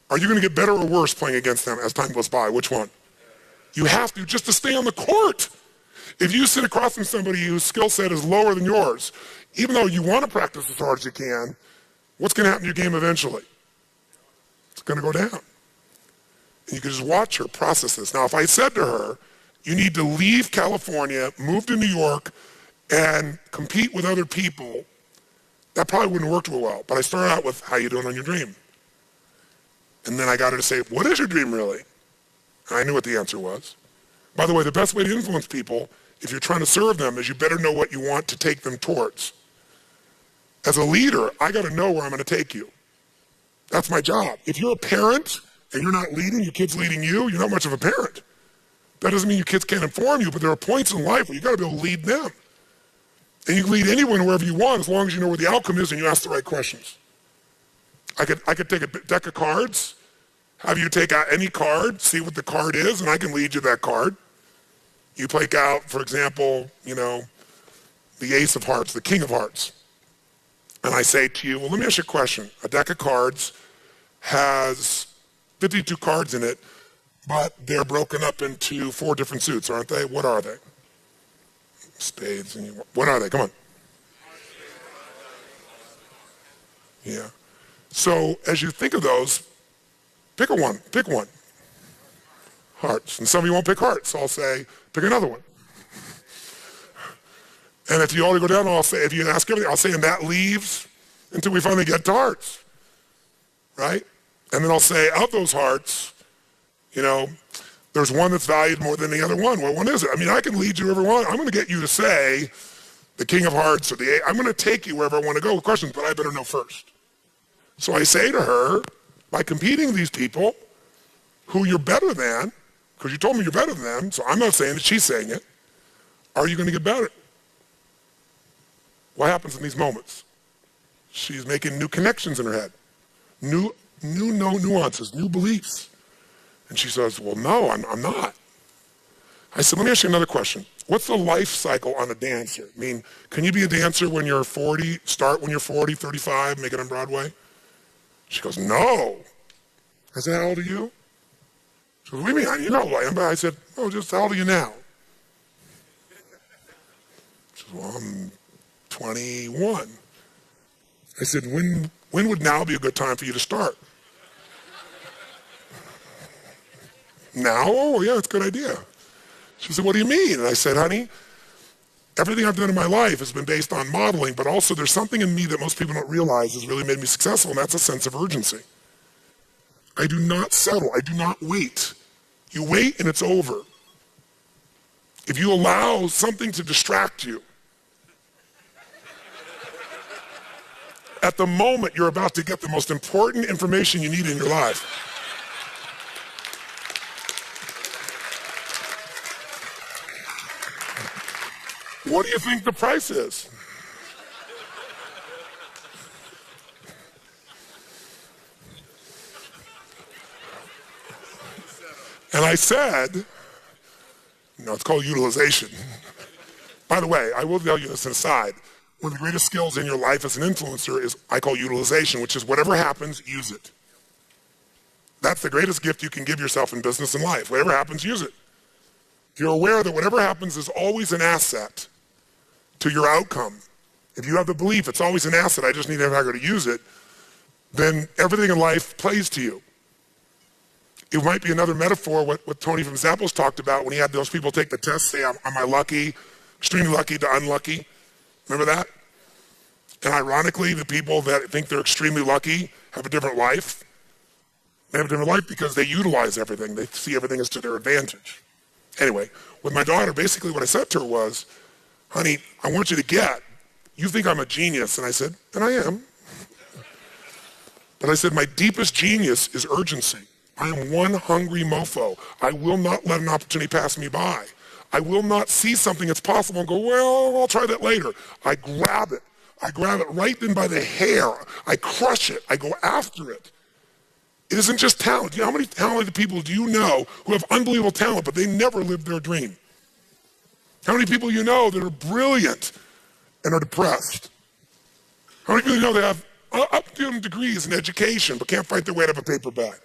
are you going to get better or worse playing against them as time goes by? Which one? You have to, just to stay on the court. If you sit across from somebody whose skill set is lower than yours, even though you want to practice as hard as you can, what's going to happen to your game eventually? It's going to go down. And you can just watch her process this. Now, if I said to her, you need to leave California, move to New York, and compete with other people, that probably wouldn't work too well. But I started out with, how you doing on your dream? And then I got her to say, what is your dream really? And I knew what the answer was. By the way, the best way to influence people, if you're trying to serve them, is you better know what you want to take them towards. As a leader, I got to know where I'm going to take you. That's my job. If you're a parent and you're not leading, your kid's leading you, you're not much of a parent. That doesn't mean your kids can't inform you, but there are points in life where you got to be able to lead them. And you can lead anyone wherever you want, as long as you know where the outcome is and you ask the right questions. I could take a deck of cards, have you take out any card, see what the card is, and I can lead you that card. You take out, for example, you know, the Ace of Hearts, the King of Hearts. And I say to you, well, let me ask you a question. A deck of cards has 52 cards in it, but they're broken up into 4 different suits, aren't they? What are they? Spades. And what are they? Come on. Yeah. So as you think of those, pick one. Pick one. Hearts. And some of you won't pick hearts, so I'll say, pick another one. And if you only go down, I'll say, if you ask everything, I'll say, and that leaves until we finally get to hearts. Right? And then I'll say, of those hearts, you know, there's one that's valued more than the other one. What one is it? I mean, I can lead you wherever I want. I'm going to get you to say the King of Hearts or the I'm going to take you wherever I want to go with questions, but I better know first. So I say to her, by competing with these people who you're better than, because you told me you're better than them, so I'm not saying it, she's saying it, are you going to get better? What happens in these moments? She's making new connections in her head, new nuances, new beliefs. And she says, well, no, I'm not. I said, let me ask you another question. What's the life cycle on a dancer? I mean, can you be a dancer when you're 40, start when you're 40, 35, make it on Broadway? She goes, no. I said, how old are you? She goes, what do you mean? You know who I am. But I said, oh, just how old are you now? She said, well, I'm 21. I said, when would now be a good time for you to start? Now? Oh, yeah, it's a good idea. She said, what do you mean? And I said, honey, everything I've done in my life has been based on modeling, but also there's something in me that most people don't realize has really made me successful, and that's a sense of urgency. I do not settle. I do not wait. You wait and it's over. If you allow something to distract you, at the moment you're about to get the most important information you need in your life. What do you think the price is? And I said, no, it's called utilization. By the way, I will tell you this aside. One of the greatest skills in your life as an influencer is I call utilization, which is whatever happens, use it. That's the greatest gift you can give yourself in business and life. Whatever happens, use it. If you're aware that whatever happens is always an asset to your outcome, if you have the belief it's always an asset, I just need to know how to use it, then everything in life plays to you. It might be another metaphor, what Tony from Zappos talked about when he had those people take the test, say, am I lucky, extremely lucky to unlucky? Remember that? And ironically, the people that think they're extremely lucky have a different life. They have a different life because they utilize everything. They see everything as to their advantage. Anyway, with my daughter, basically what I said to her was, honey, I want you to get, you think I'm a genius. And I said, and I am. But I said, my deepest genius is urgency. I am one hungry mofo. I will not let an opportunity pass me by. I will not see something that's possible and go, well, I'll try that later. I grab it. I grab it right then by the hair. I crush it. I go after it. It isn't just talent. You know, how many talented people do you know who have unbelievable talent, but they never lived their dream? How many people you know that are brilliant and are depressed? How many people you know that have up-to degrees in education but can't fight their way out of a paper bag?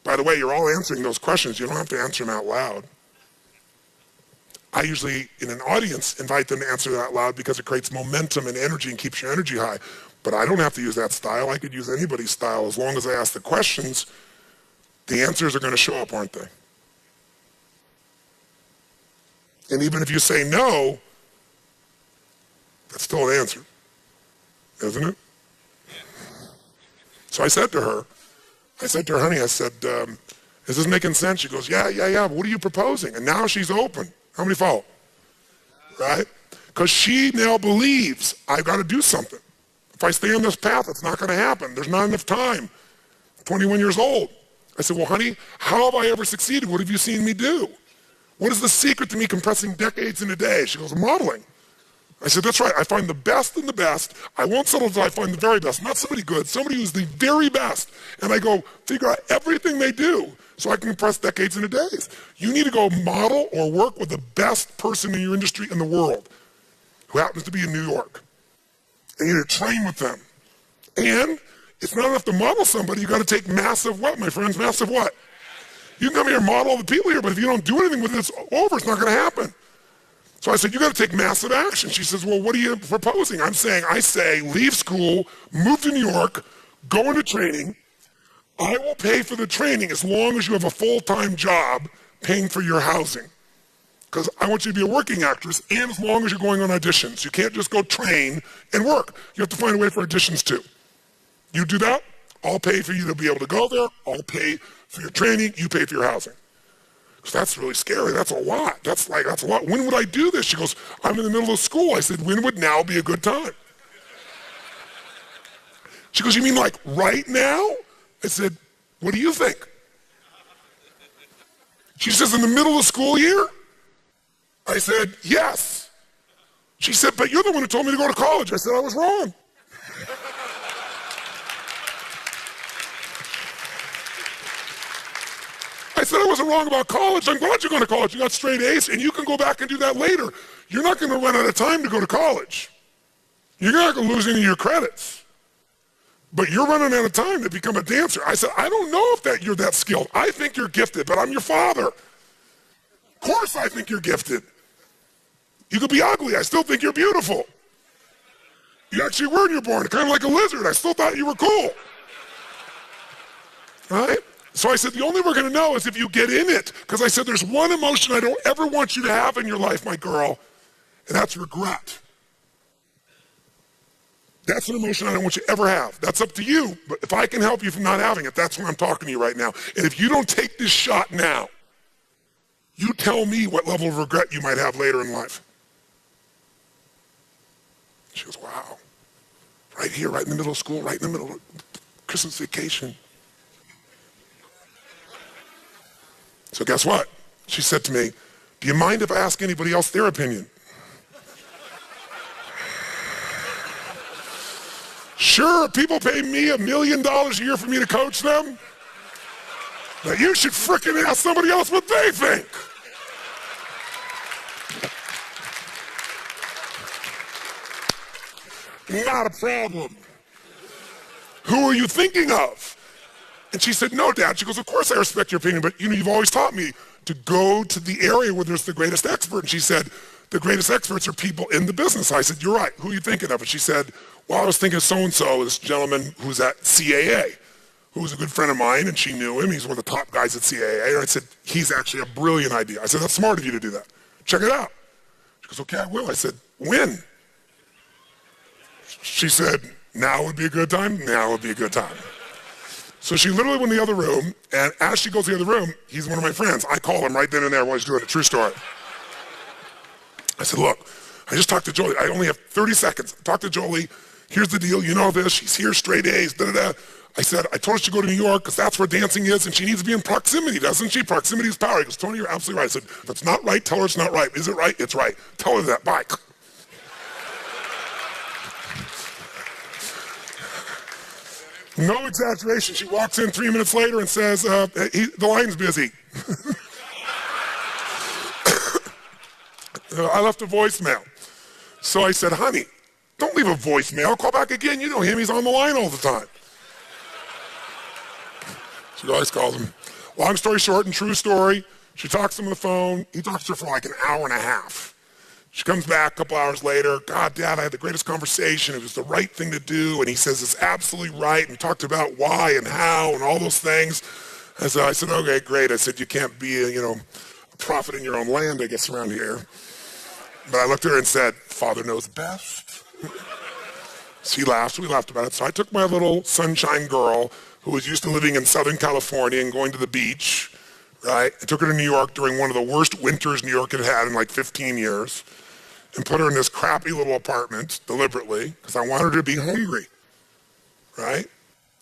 By the way, you're all answering those questions. You don't have to answer them out loud. I usually, in an audience, invite them to answer that out loud because it creates momentum and energy and keeps your energy high. But I don't have to use that style. I could use anybody's style as long as I ask the questions. The answers are going to show up, aren't they? And even if you say no, that's still an answer, isn't it? So I said to her, honey, I said, is this making sense? She goes, yeah. What are you proposing? And now she's open. How many follow? Right? Because she now believes I've got to do something. If I stay on this path, it's not going to happen. There's not enough time. I'm 21 years old. I said, well, honey, how have I ever succeeded? What have you seen me do? What is the secret to me compressing decades in a day? She goes, modeling. I said, that's right. I find the best in the best. I won't settle until I find the very best. Not somebody good, somebody who's the very best. And I go figure out everything they do so I can compress decades into days. You need to go model or work with the best person in your industry in the world who happens to be in New York. And you need to train with them. And it's not enough to model somebody. You got to take massive what, my friends? Massive what? You can come here and model all the people here, but if you don't do anything with it, it's over. It's not going to happen. So I said, you got to take massive action. She says, well, what are you proposing? I say, leave school, move to New York, go into training. I will pay for the training as long as you have a full-time job paying for your housing. Because I want you to be a working actress, and as long as you're going on auditions. You can't just go train and work. You have to find a way for auditions too. You do that, I'll pay for you to be able to go there. I'll pay for your training, you pay for your housing. Because that's really scary. That's a lot. That's a lot. When would I do this? She goes, I'm in the middle of school. I said, when would now be a good time? She goes, you mean like right now? I said, what do you think? She says, in the middle of school year? I said, yes. She said, but you're the one who told me to go to college. I said, I was wrong. I said I wasn't wrong about college. I'm glad you're going to college. You got straight A's, and you can go back and do that later. You're not going to run out of time to go to college. You're not going to lose any of your credits. But you're running out of time to become a dancer. I said, I don't know if you're that skilled. I think you're gifted, but I'm your father. Of course I think you're gifted. You could be ugly. I still think you're beautiful. You actually were when you were born, kind of like a lizard. I still thought you were cool. Right? So I said, the only way we're going to know is if you get in it. Because I said, there's one emotion I don't ever want you to have in your life, my girl, and that's regret. That's an emotion I don't want you to ever have. That's up to you. But if I can help you from not having it, that's what I'm talking to you right now. And if you don't take this shot now, you tell me what level of regret you might have later in life. She goes, wow. Right here, right in the middle of school, right in the middle of Christmas vacation. So guess what? She said to me, do you mind if I ask anybody else their opinion? Sure, people pay me $1 million a year for me to coach them. But you should frickin' ask somebody else what they think. Not a problem. Who are you thinking of? And she said, no, Dad. She goes, of course I respect your opinion, but you've always taught me to go to the area where there's the greatest expert. And she said, the greatest experts are people in the business. I said, you're right. Who are you thinking of? And she said, well, I was thinking of so-and-so, this gentleman who's at CAA, who was a good friend of mine, and she knew him. He's one of the top guys at CAA. And I said, he's actually a brilliant idea. I said, that's smart of you to do that. Check it out. She goes, okay, I will. I said, when? She said, now would be a good time? Now would be a good time. So she literally went in the other room, and as she goes to the other room, he's one of my friends. I call him right then and there while he's doing a true story. I said, look, I just talked to Jolie. I only have 30 seconds. I talked to Jolie. Here's the deal. You know this. She's here, straight A's, da-da-da. I said, I told her to go to New York because that's where dancing is, and she needs to be in proximity, doesn't she? Proximity is power. He goes, Tony, you're absolutely right. I said, if it's not right, tell her it's not right. Is it right? It's right. Tell her that. Bye. No exaggeration. She walks in 3 minutes later and says, the line's busy. I left a voicemail. So I said, honey, don't leave a voicemail. Call back again. You know him. He's on the line all the time. She always calls him. Long story short and true story, she talks to him on the phone. He talks to her for like an hour and a half. She comes back a couple hours later. God, Dad, I had the greatest conversation. It was the right thing to do. And he says it's absolutely right. And talked about why and how and all those things. I said, okay, great. I said, you can't be a prophet in your own land, I guess, around here. But I looked at her and said, Father knows best. She laughed. We laughed about it. So I took my little sunshine girl who was used to living in Southern California and going to the beach, right? I took her to New York during one of the worst winters New York had had in like 15 years and put her in this crappy little apartment deliberately because I wanted her to be hungry, right?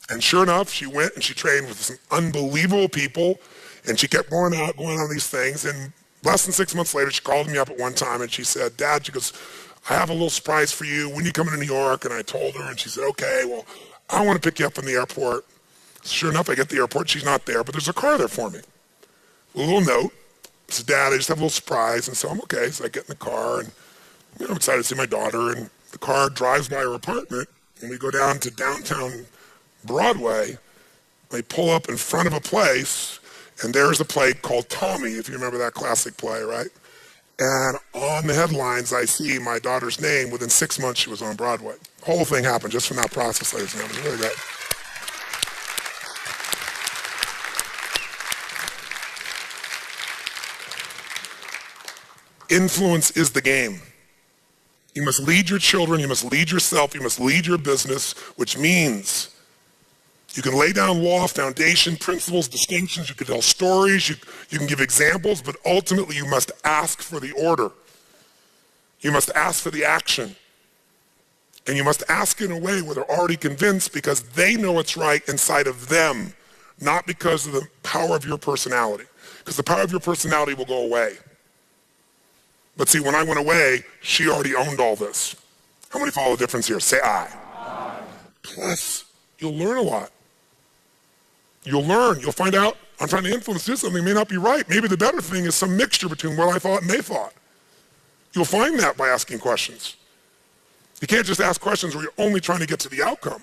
And sure enough, she went and she trained with some unbelievable people and she kept going on these things. And less than 6 months later, she called me up at one time and she said, Dad, she goes, I have a little surprise for you. When you come to New York? And I told her and she said, okay, well, I want to pick you up from the airport. Sure enough, I get to the airport. She's not there, but there's a car there for me. A little note. I said, Dad, I just have a little surprise. And so I'm okay. So I get in the car and I'm excited to see my daughter. And the car drives by her apartment and we go down to downtown Broadway. They pull up in front of a place and there's a play called Tommy, if you remember that classic play, right? And on the headlines, I see my daughter's name. Within 6 months, she was on Broadway. The whole thing happened just from that process, ladies and gentlemen. It was really great. Influence is the game. You must lead your children, you must lead yourself, you must lead your business, which means you can lay down law, foundation, principles, distinctions, you can tell stories, you can give examples, but ultimately you must ask for the order. You must ask for the action. And you must ask in a way where they're already convinced because they know it's right inside of them, not because of the power of your personality. Because the power of your personality will go away. But see, when I went away, she already owned all this. How many follow the difference here? Say aye. Plus, you'll learn a lot. You'll learn. You'll find out I'm trying to influence do something, may not be right. Maybe the better thing is some mixture between what I thought and they thought. You'll find that by asking questions. You can't just ask questions where you're only trying to get to the outcome.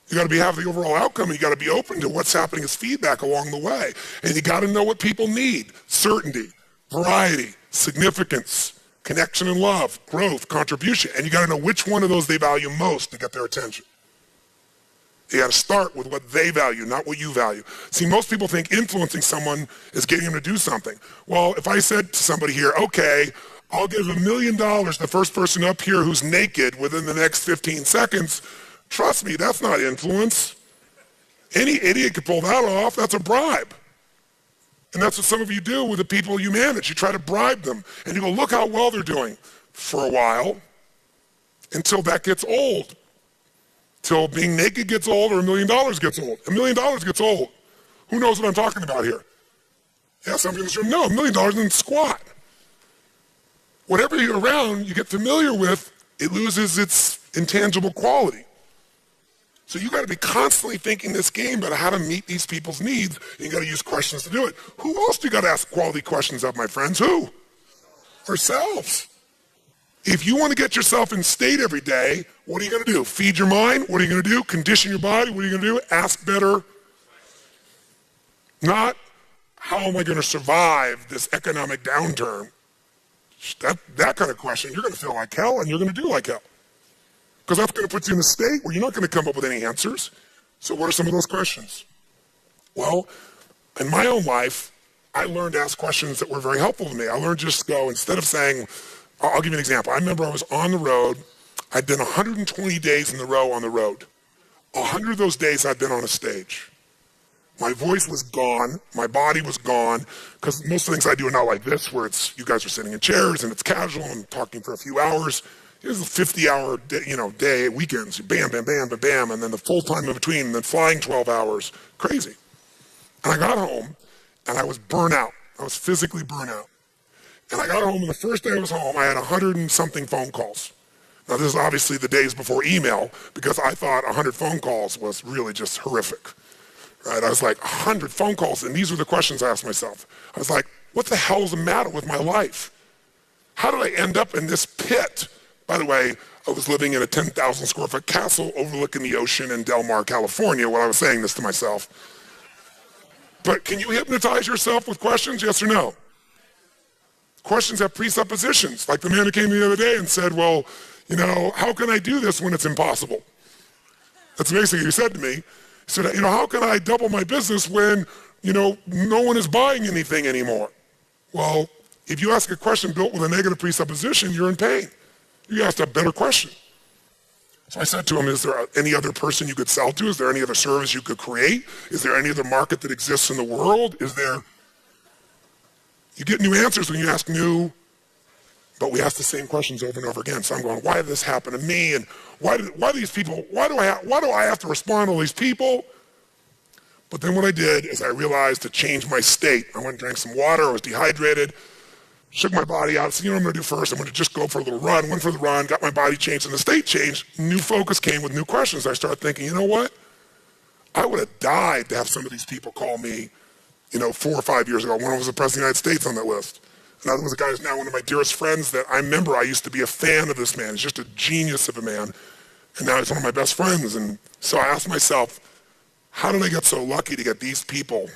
You got to have the overall outcome, and you got to be open to what's happening as feedback along the way. And you got to know what people need: certainty, variety, significance, connection and love, growth, contribution. And you got to know which one of those they value most to get their attention. You got to start with what they value, not what you value. See, most people think influencing someone is getting them to do something. Well, if I said to somebody here, okay, I'll give $1 million to the first person up here who's naked within the next 15 seconds, trust me, that's not influence. Any idiot could pull that off. That's a bribe. And that's what some of you do with the people you manage. You try to bribe them, and you go, look how well they're doing for a while until that gets old. Till being naked gets old or $1 million gets old. $1 million gets old. Who knows what I'm talking about here? Yeah, some people in this room know $1 million isn't squat. Whatever you're around, you get familiar with, it loses its intangible quality. So you got to be constantly thinking this game about how to meet these people's needs. And you got to use questions to do it. Who else do you got to ask quality questions of, my friends? Who? Ourselves. If you want to get yourself in state every day, what are you going to do? Feed your mind? What are you going to do? Condition your body? What are you going to do? Ask better. Not, how am I going to survive this economic downturn? That kind of question, you're going to feel like hell and you're going to do like hell. Because that's going to put you in a state where you're not going to come up with any answers. So what are some of those questions? Well, in my own life, I learned to ask questions that were very helpful to me. I learned just to go, instead of saying, I'll give you an example. I remember I was on the road. I'd been 120 days in a row on the road. 100 of those days I'd been on a stage. My voice was gone. My body was gone. Because most of the things I do are not like this, where it's you guys are sitting in chairs and it's casual and talking for a few hours. Here's a 50-hour day, weekends. Bam, bam, bam, bam, bam. And then the full time in between, and then flying 12 hours. Crazy. And I got home, and I was burnt out. I was physically burnt out. And I got home, and the first day I was home, I had 100 and something phone calls. Now, this is obviously the days before email, because I thought 100 phone calls was really just horrific. Right? I was like, 100 phone calls, and these were the questions I asked myself. I was like, what the hell is the matter with my life? How did I end up in this pit? By the way, I was living in a 10,000 square foot castle overlooking the ocean in Del Mar, California, when I was saying this to myself. But can you hypnotize yourself with questions, yes or no? Questions have presuppositions, like the man who came the other day and said, well, how can I do this when it's impossible? That's basically what he said to me. He said, how can I double my business when, no one is buying anything anymore? Well, if you ask a question built with a negative presupposition, you're in pain. You asked a better question. So I said to him, is there any other person you could sell to? Is there any other service you could create? Is there any other market that exists in the world? You get new answers when you ask new, but we ask the same questions over and over again. So I'm going, why did this happen to me? And why do I have to respond to all these people? But then what I did is I realized to change my state. I went and drank some water. I was dehydrated, shook my body out. So what I'm going to do first? I'm going to just go for a little run. Went for the run, got my body changed, and the state changed. New focus came with new questions. I started thinking, you know what? I would have died to have some of these people call me 4 or 5 years ago. One was the President of the United States on that list. Another was a guy who's now one of my dearest friends that I remember I used to be a fan of this man. He's just a genius of a man. And now he's one of my best friends. And so I asked myself, how did I get so lucky to get these people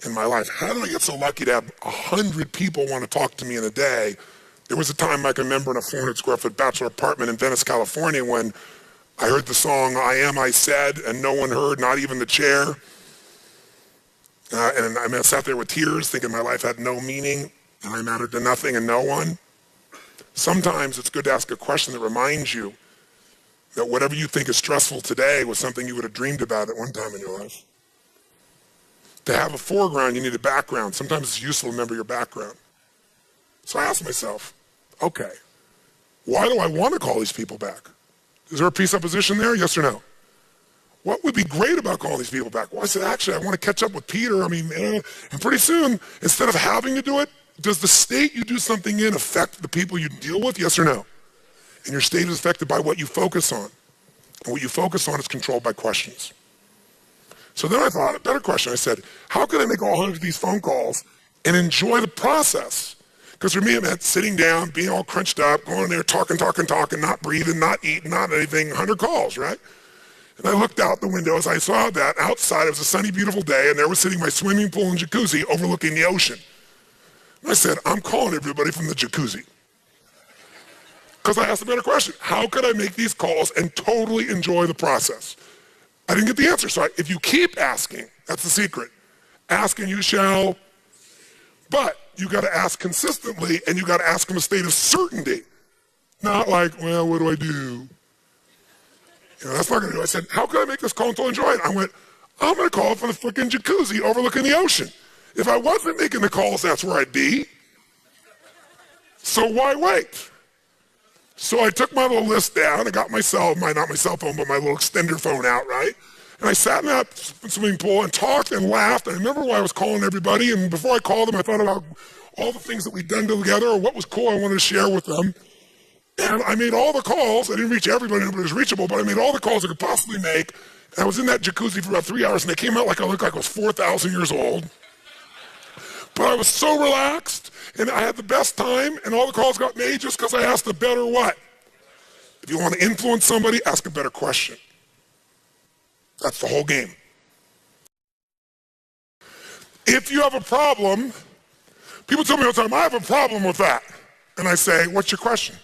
in my life? How did I get so lucky to have 100 people want to talk to me in a day? There was a time I can remember in a 400 square foot bachelor apartment in Venice, California, when I heard the song, I Am, I Said, and no one heard, not even the chair. And I sat there with tears thinking my life had no meaning and I mattered to nothing and no one. Sometimes it's good to ask a question that reminds you that whatever you think is stressful today was something you would have dreamed about at one time in your life. To have a foreground, you need a background. Sometimes it's useful to remember your background. So I asked myself, okay, why do I want to call these people back? Is there a presupposition there, yes or no? What would be great about calling these people back? Well, I said, actually, I want to catch up with Peter. And pretty soon, instead of having to do it, does the state you do something in affect the people you deal with, yes or no? And your state is affected by what you focus on. And what you focus on is controlled by questions. So then I thought a better question. I said, how can I make all 100 of these phone calls and enjoy the process? Because for me, it meant sitting down, being all crunched up, going in there, talking, not breathing, not eating, not anything, 100 calls, right? And I looked out the window as I saw that outside. It was a sunny, beautiful day, and there was sitting my swimming pool and jacuzzi overlooking the ocean. And I said, I'm calling everybody from the jacuzzi. Because I asked a better question. How could I make these calls and totally enjoy the process? I didn't get the answer. So if you keep asking, that's the secret. Ask and you shall. But you got to ask consistently, and you got to ask from a state of certainty. Not like, well, what do I do? That's not going to do. I said, how can I make this call and totally enjoy it? I went, I'm going to call from the freaking jacuzzi overlooking the ocean. If I wasn't making the calls, that's where I'd be. So why wait? So I took my little list down. I got not my cell phone, but my little extender phone out, right? And I sat in that swimming pool and talked and laughed. And I remember why I was calling everybody. And before I called them, I thought about all the things that we'd done together or what was cool I wanted to share with them. And I made all the calls. I didn't reach everybody, nobody was reachable, but I made all the calls I could possibly make. And I was in that jacuzzi for about 3 hours, and they came out like I looked like I was 4,000 years old. But I was so relaxed, and I had the best time, and all the calls got made just because I asked a better what? If you want to influence somebody, ask a better question. That's the whole game. If you have a problem, people tell me all the time, I have a problem with that. And I say, what's your question?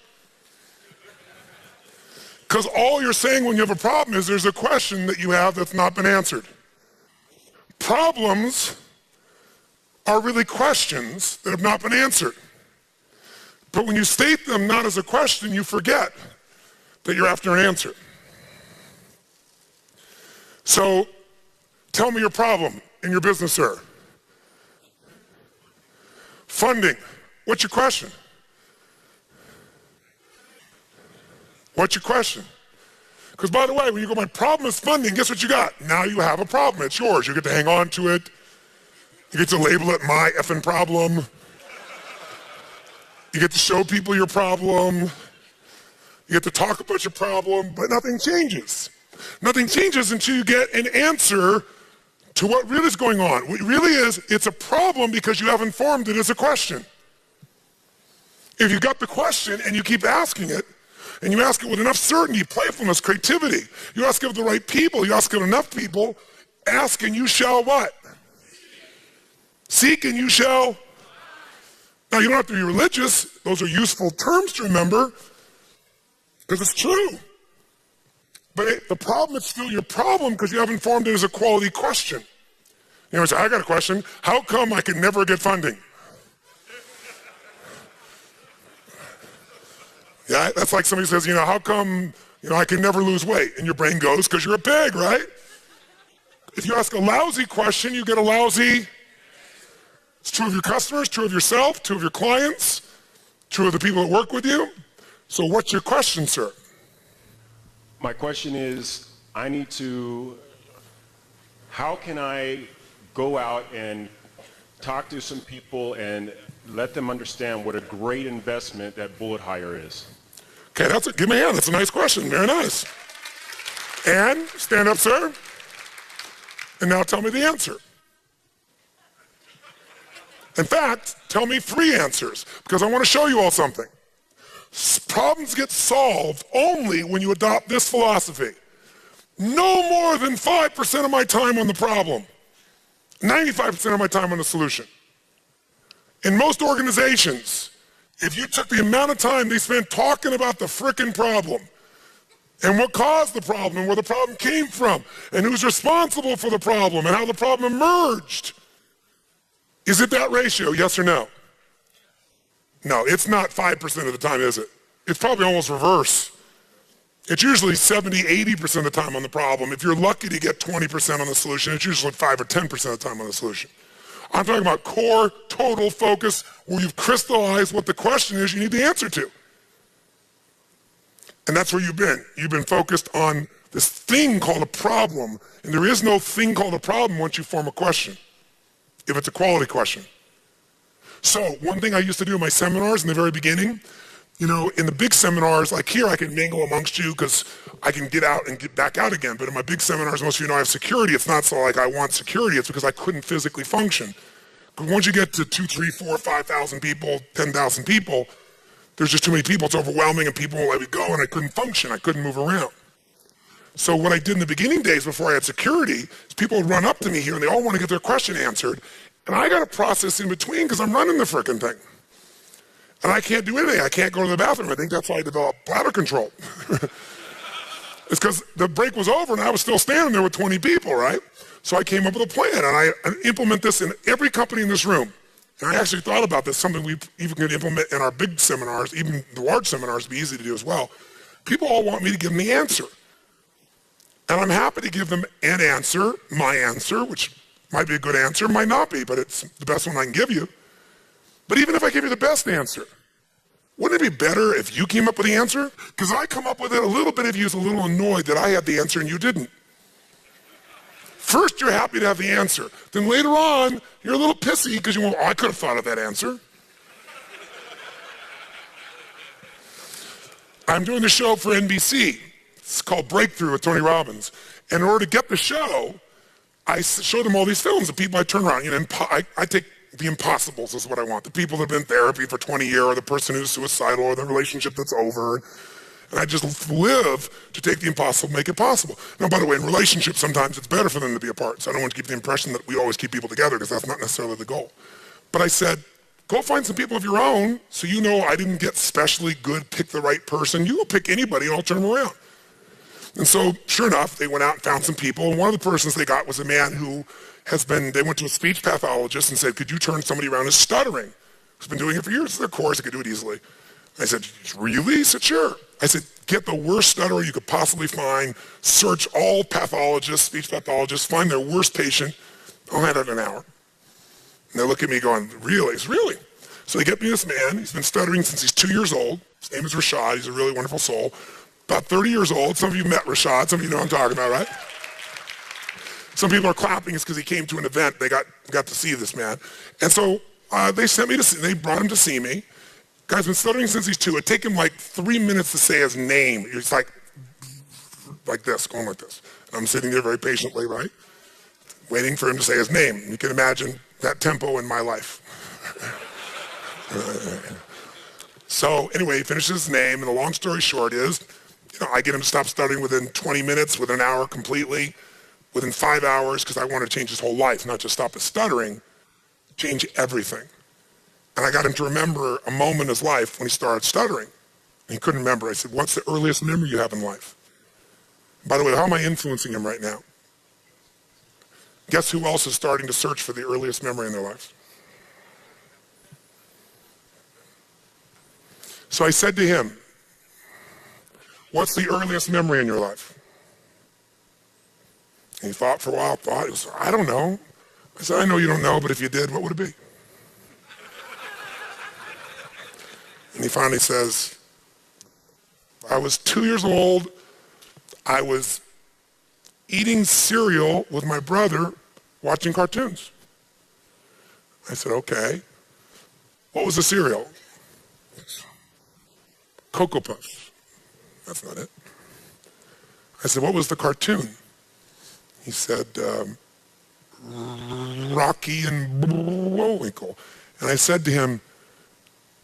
Because all you're saying when you have a problem is there's a question that you have that's not been answered. Problems are really questions that have not been answered. But when you state them not as a question, you forget that you're after an answer. So, tell me your problem in your business, sir. Funding. What's your question? What's your question? Because by the way, when you go, my problem is funding, guess what you got? Now you have a problem. It's yours. You get to hang on to it. You get to label it my effing problem. You get to show people your problem. You get to talk about your problem, but nothing changes. Nothing changes until you get an answer to what really is going on. What really is, it's a problem because you haven't formed it as a question. If you got the question and you keep asking it, and you ask it with enough certainty, playfulness, creativity, you ask it of the right people, you ask it of enough people, ask and you shall what? Seek and you shall. Now you don't have to be religious. Those are useful terms to remember because it's true. But the problem is still your problem because you haven't formed it as a quality question. You know, say, I got a question. How come I can never get funding? Yeah, that's like somebody says, how come, I can never lose weight? And your brain goes, because you're a pig, right? If you ask a lousy question, you get a lousy. It's true of your customers, true of yourself, true of your clients, true of the people that work with you. So what's your question, sir? My question is, how can I go out and talk to some people and let them understand what a great investment that Bullet Hire is? Okay, give me a hand. That's a nice question. Very nice. And stand up, sir. And now tell me the answer. In fact, tell me 3 answers because I want to show you all something. Problems get solved only when you adopt this philosophy. No more than 5% of my time on the problem. 95% of my time on the solution. In most organizations, if you took the amount of time they spent talking about the frickin' problem and what caused the problem and where the problem came from and who's responsible for the problem and how the problem emerged, is it that ratio, yes or no? No, it's not 5% of the time, is it? It's probably almost reverse. It's usually 70, 80% of the time on the problem. If you're lucky to get 20% on the solution, it's usually 5 or 10% of the time on the solution. I'm talking about core, total focus, where you've crystallized what the question is you need the answer to. And that's where you've been. You've been focused on this thing called a problem, and there is no thing called a problem once you form a question, if it's a quality question. So one thing I used to do in my seminars in the very beginning, You know, in the big seminars, like here, I can mingle amongst you because I can get out and get back out again. But in my big seminars, most of you know I have security. It's not so like I want security. It's because I couldn't physically function. Because once you get to 2, 3, 4, 5,000 people, 10,000 people, there's just too many people. It's overwhelming, and people won't let me go, and I couldn't function. I couldn't move around. So what I did in the beginning days before I had security is people would run up to me here, and they all want to get their question answered. And I got a process in between because I'm running the frickin' thing. And I can't do anything. I can't go to the bathroom. I think that's why I developed bladder control. It's because the break was over and I was still standing there with 20 people, right? So I came up with a plan, and I implement this in every company in this room. And I actually thought about this, something we even could implement in our big seminars, even the large seminars would be easy to do as well. People all want me to give them the answer. And I'm happy to give them an answer, my answer, which might be a good answer, might not be, but it's the best one I can give you. But even if I give you the best answer, wouldn't it be better if you came up with the answer? Because I come up with it a little bit of you is a little annoyed that I had the answer and you didn't. First, you're happy to have the answer. Then later on, you're a little pissy because you went, oh, I could have thought of that answer. I'm doing the show for NBC. It's called Breakthrough with Tony Robbins. And in order to get the show, I show them all these films of people I turn around. You know, I take the impossibles is what I want. The people that have been in therapy for 20 years, or the person who's suicidal, or the relationship that's over. And I just live to take the impossible, make it possible. Now, by the way, in relationships, sometimes it's better for them to be apart. So I don't want to give the impression that we always keep people together, because that's not necessarily the goal. But I said, go find some people of your own so you know I didn't get specially good, pick the right person. You will pick anybody and I'll turn them around. And so, sure enough, they went out and found some people. And one of the persons they got was a man who they went to a speech pathologist and said, could you turn somebody around who's stuttering? Who's been doing it for years. Of course, I could do it easily. I said, really? He said, sure. I said, get the worst stutterer you could possibly find, search all pathologists, speech pathologists, find their worst patient. I'll have it in an hour. And they look at me going, really? It's really? So they get me this man. He's been stuttering since he's 2 years old. His name is Rashad. He's a really wonderful soul. About 30 years old. Some of you met Rashad. Some of you know what I'm talking about, right? Some people are clapping. It's because he came to an event. They got to see this man. And so they sent me to see, they brought him to see me. Guy's been stuttering since he's 2. It'd take him like 3 minutes to say his name. He's like this, going like this. And I'm sitting there very patiently, right? Waiting for him to say his name. You can imagine that tempo in my life. So anyway, he finishes his name, and the long story short is, I get him to stop stuttering within 20 minutes, within an hour completely, within 5 hours, because I want to change his whole life, not just stop his stuttering, change everything. And I got him to remember a moment in his life when he started stuttering. And he couldn't remember. I said, what's the earliest memory you have in life? By the way, how am I influencing him right now? Guess who else is starting to search for the earliest memory in their life? So I said to him, what's the earliest memory in your life? And he thought for a while, he said, I don't know. I said, I know you don't know, but if you did, what would it be? And he finally says, I was 2 years old. I was eating cereal with my brother watching cartoons. I said, okay. What was the cereal? Cocoa Puffs. That's not it. I said, what was the cartoon? He said, Rocky and Bullwinkle. And I said to him,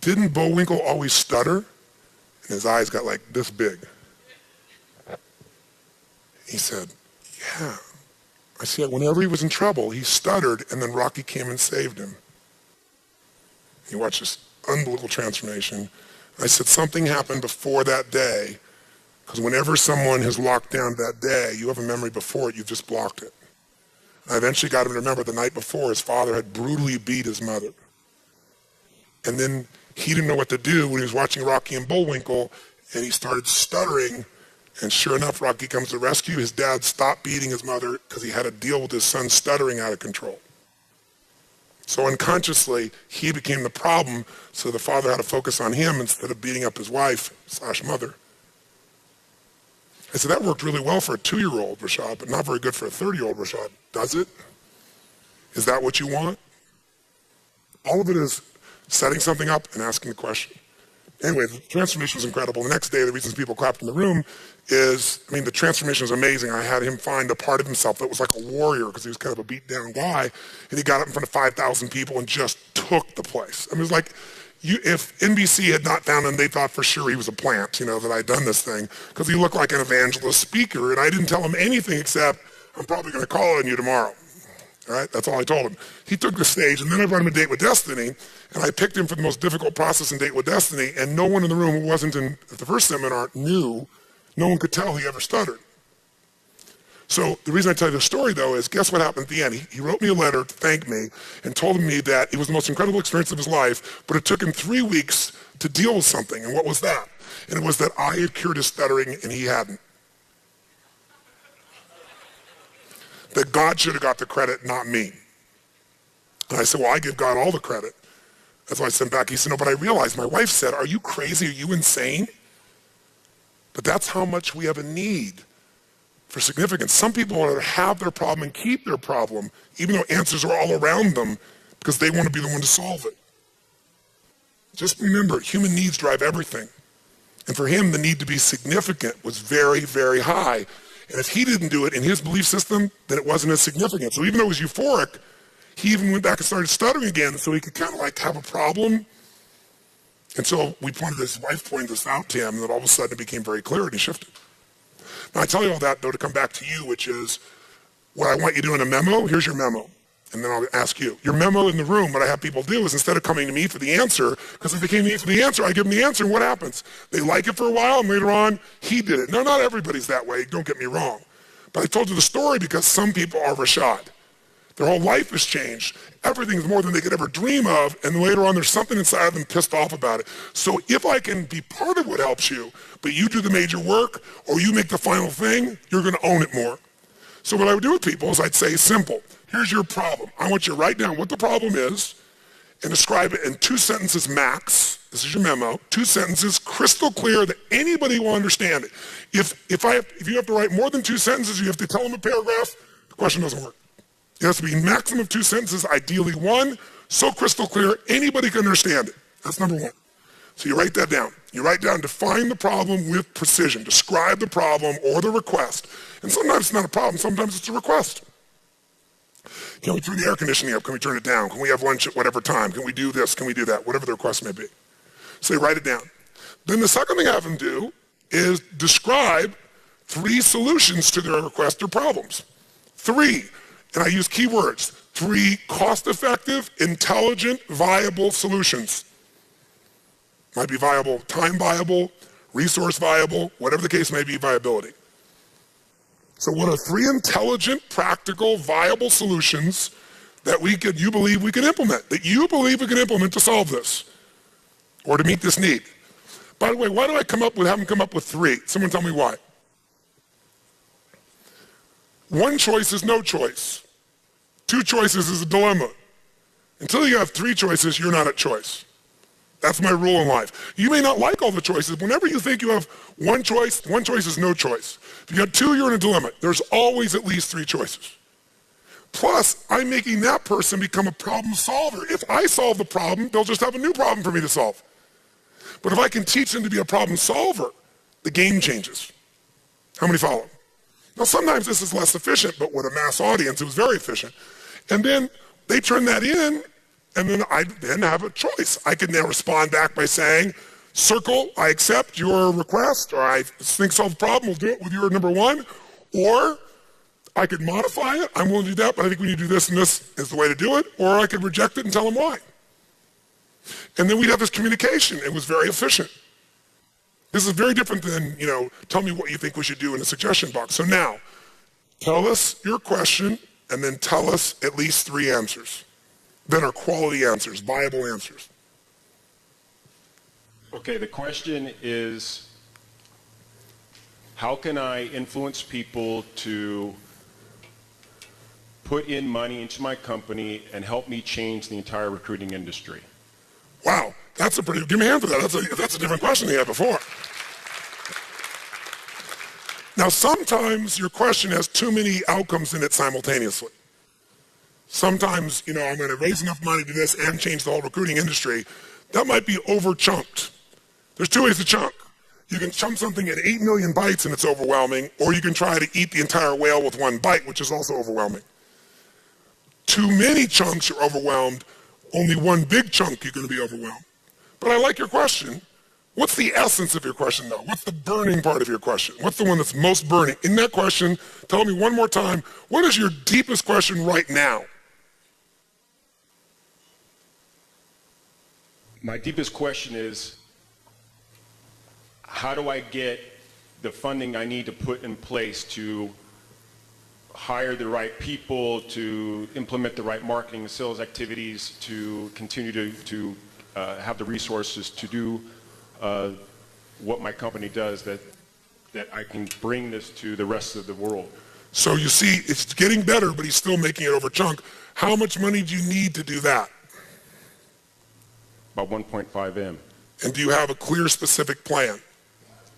didn't Bullwinkle always stutter? And his eyes got like this big. He said, yeah. I said, whenever he was in trouble, he stuttered, and then Rocky came and saved him. He watched this unbelievable transformation. I said, something happened before that day, because whenever someone has locked down that day, you have a memory before it, you've just blocked it. I eventually got him to remember the night before his father had brutally beat his mother. And then he didn't know what to do when he was watching Rocky and Bullwinkle, and he started stuttering. And sure enough, Rocky comes to rescue. His dad stopped beating his mother because he had to deal with his son stuttering out of control. So unconsciously, he became the problem, so the father had to focus on him instead of beating up his wife/mother. I said, that worked really well for a 2-year-old, Rashad, but not very good for a 30-year-old, Rashad. Does it? Is that what you want? All of it is setting something up and asking the question. Anyway, the transformation was incredible. The next day, the reasons people clapped in the room is, the transformation was amazing. I had him find a part of himself that was like a warrior because he was kind of a beat down guy. And he got up in front of 5,000 people and just took the place. It was like, if NBC had not found him, they thought for sure he was a plant, that I'd done this thing because he looked like an evangelist speaker. And I didn't tell him anything except, I'm probably going to call on you tomorrow. All right, that's all I told him. He took the stage, and then I brought him to Date with Destiny, and I picked him for the most difficult process in Date with Destiny, and no one in the room who wasn't in the first seminar knew, no one could tell he ever stuttered. So the reason I tell you the story, though, is guess what happened at the end? He wrote me a letter to thank me and told me that it was the most incredible experience of his life, but it took him 3 weeks to deal with something, and what was that? And it was that I had cured his stuttering, and he hadn't. That God should have got the credit, not me. And I said, well, I give God all the credit. That's why I sent back. He said, no, but I realized, my wife said, are you crazy? Are you insane? But that's how much we have a need for significance. Some people want to have their problem and keep their problem, even though answers are all around them, because they want to be the one to solve it. Just remember, human needs drive everything. And for him, the need to be significant was very, very high. And if he didn't do it in his belief system, then it wasn't as significant. So even though it was euphoric, he even went back and started stuttering again so he could kind of like have a problem. And so his wife pointed this out to him, and then all of a sudden it became very clear and he shifted. Now I tell you all that, though, to come back to you, which is what I want you to do in a memo. Here's your memo. And then I'll ask you. Your memo in the room, what I have people do is instead of coming to me for the answer, because if they came to me for the answer, I give them the answer, and what happens? They like it for a while, and later on, he did it. Now, not everybody's that way, don't get me wrong. But I told you the story because some people are Rashad. Their whole life has changed. Everything's more than they could ever dream of, and later on, there's something inside of them pissed off about it. So if I can be part of what helps you, but you do the major work, or you make the final thing, you're going to own it more. So what I would do with people is I'd say, simple. Here's your problem. I want you to write down what the problem is and describe it in 2 sentences max. This is your memo. 2 sentences, crystal clear that anybody will understand it. If you have to write more than 2 sentences, you have to tell them a paragraph, the question doesn't work. It has to be maximum of 2 sentences, ideally 1, so crystal clear anybody can understand it. That's number 1. So you write that down. You write down, define the problem with precision. Describe the problem or the request. And sometimes it's not a problem, sometimes it's a request. Can we turn the air conditioning up? Can we turn it down? Can we have lunch at whatever time? Can we do this? Can we do that? Whatever the request may be. So you write it down. Then the second thing I have them do is describe 3 solutions to their request or problems. 3, and I use keywords, 3 cost-effective, intelligent, viable solutions. Might be viable, time viable, resource viable, whatever the case may be, viability. So what are 3 intelligent, practical, viable solutions that you believe we can implement, to solve this or to meet this need? By the way, why do I have them come up with 3? Someone tell me why. 1 choice is no choice. 2 choices is a dilemma. Until you have 3 choices, you're not at choice. That's my rule in life. You may not like all the choices. Whenever you think you have 1 choice is no choice. If you got 2, you're in a dilemma. There's always at least 3 choices. Plus, I'm making that person become a problem solver. If I solve the problem, they'll just have a new problem for me to solve. But if I can teach them to be a problem solver, the game changes. How many follow? Now, sometimes this is less efficient, but with a mass audience, it was very efficient. And then they turn that in, and then I have a choice. I can now respond back by saying, circle, I accept your request, or I think solve the problem, we'll do it with your number 1. Or I could modify it, I'm willing to do that, but I think we need to do this and this is the way to do it. Or I could reject it and tell them why. And then we'd have this communication. It was very efficient. This is very different than, tell me what you think we should do in a suggestion box. So now, tell us your question, and then tell us at least 3 answers that are quality answers, viable answers. Okay, the question is, how can I influence people to put in money into my company and help me change the entire recruiting industry? Wow, give me a hand for that. That's a different question than you had before. Now, sometimes your question has too many outcomes in it simultaneously. Sometimes, I'm going to raise enough money to do this and change the whole recruiting industry. That might be over-chunked. There's two ways to chunk. You can chunk something at 8 million bites and it's overwhelming, or you can try to eat the entire whale with one bite, which is also overwhelming. Too many chunks, you're overwhelmed. Only one big chunk, you're going to be overwhelmed. But I like your question. What's the essence of your question, though? What's the burning part of your question? What's the one that's most burning? In that question, tell me one more time, what is your deepest question right now? My deepest question is, how do I get the funding I need to put in place to hire the right people, to implement the right marketing and sales activities, to continue to have the resources to do what my company does, that I can bring this to the rest of the world? So you see, it's getting better, but he's still making it over chunk. How much money do you need to do that? About 1.5 M. And do you have a clear, specific plan?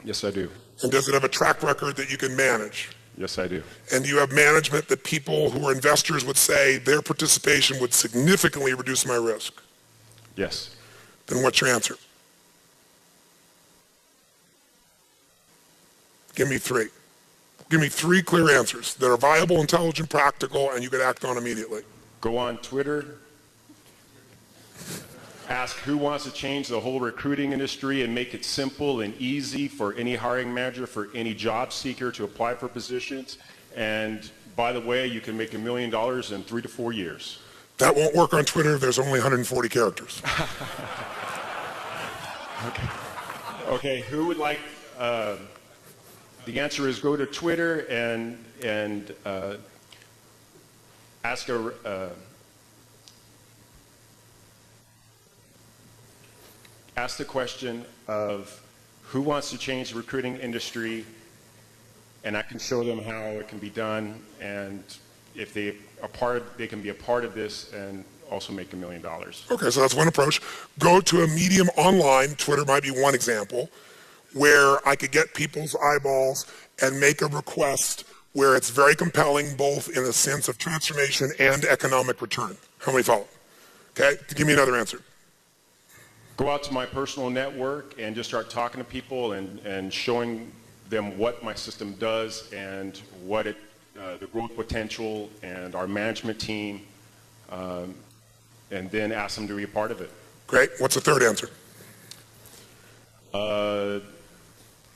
Yes, I do. And does it have a track record that you can manage? Yes, I do. And do you have management that people who are investors would say their participation would significantly reduce my risk? Yes. Then what's your answer? Give me three. Give me three clear answers that are viable, intelligent, practical, and you could act on immediately. Go on Twitter. Ask who wants to change the whole recruiting industry and make it simple and easy for any hiring manager, for any job seeker to apply for positions. And by the way, you can make $1 million in 3 to 4 years. That won't work on Twitter. There's only 140 characters. Okay. Who would like? The answer is go to Twitter and ask ask the question of who wants to change the recruiting industry, and I can show them how it can be done, and if they can be a part of this and also make $1 million. Okay, so that's one approach. Go to a medium online, Twitter might be one example, where I could get people's eyeballs and make a request where it's very compelling both in a sense of transformation and economic return. How many follow? Okay, give me another answer. Go out to my personal network and just start talking to people and showing them what my system does and what the growth potential and our management team, and then ask them to be a part of it. Great. What's the third answer?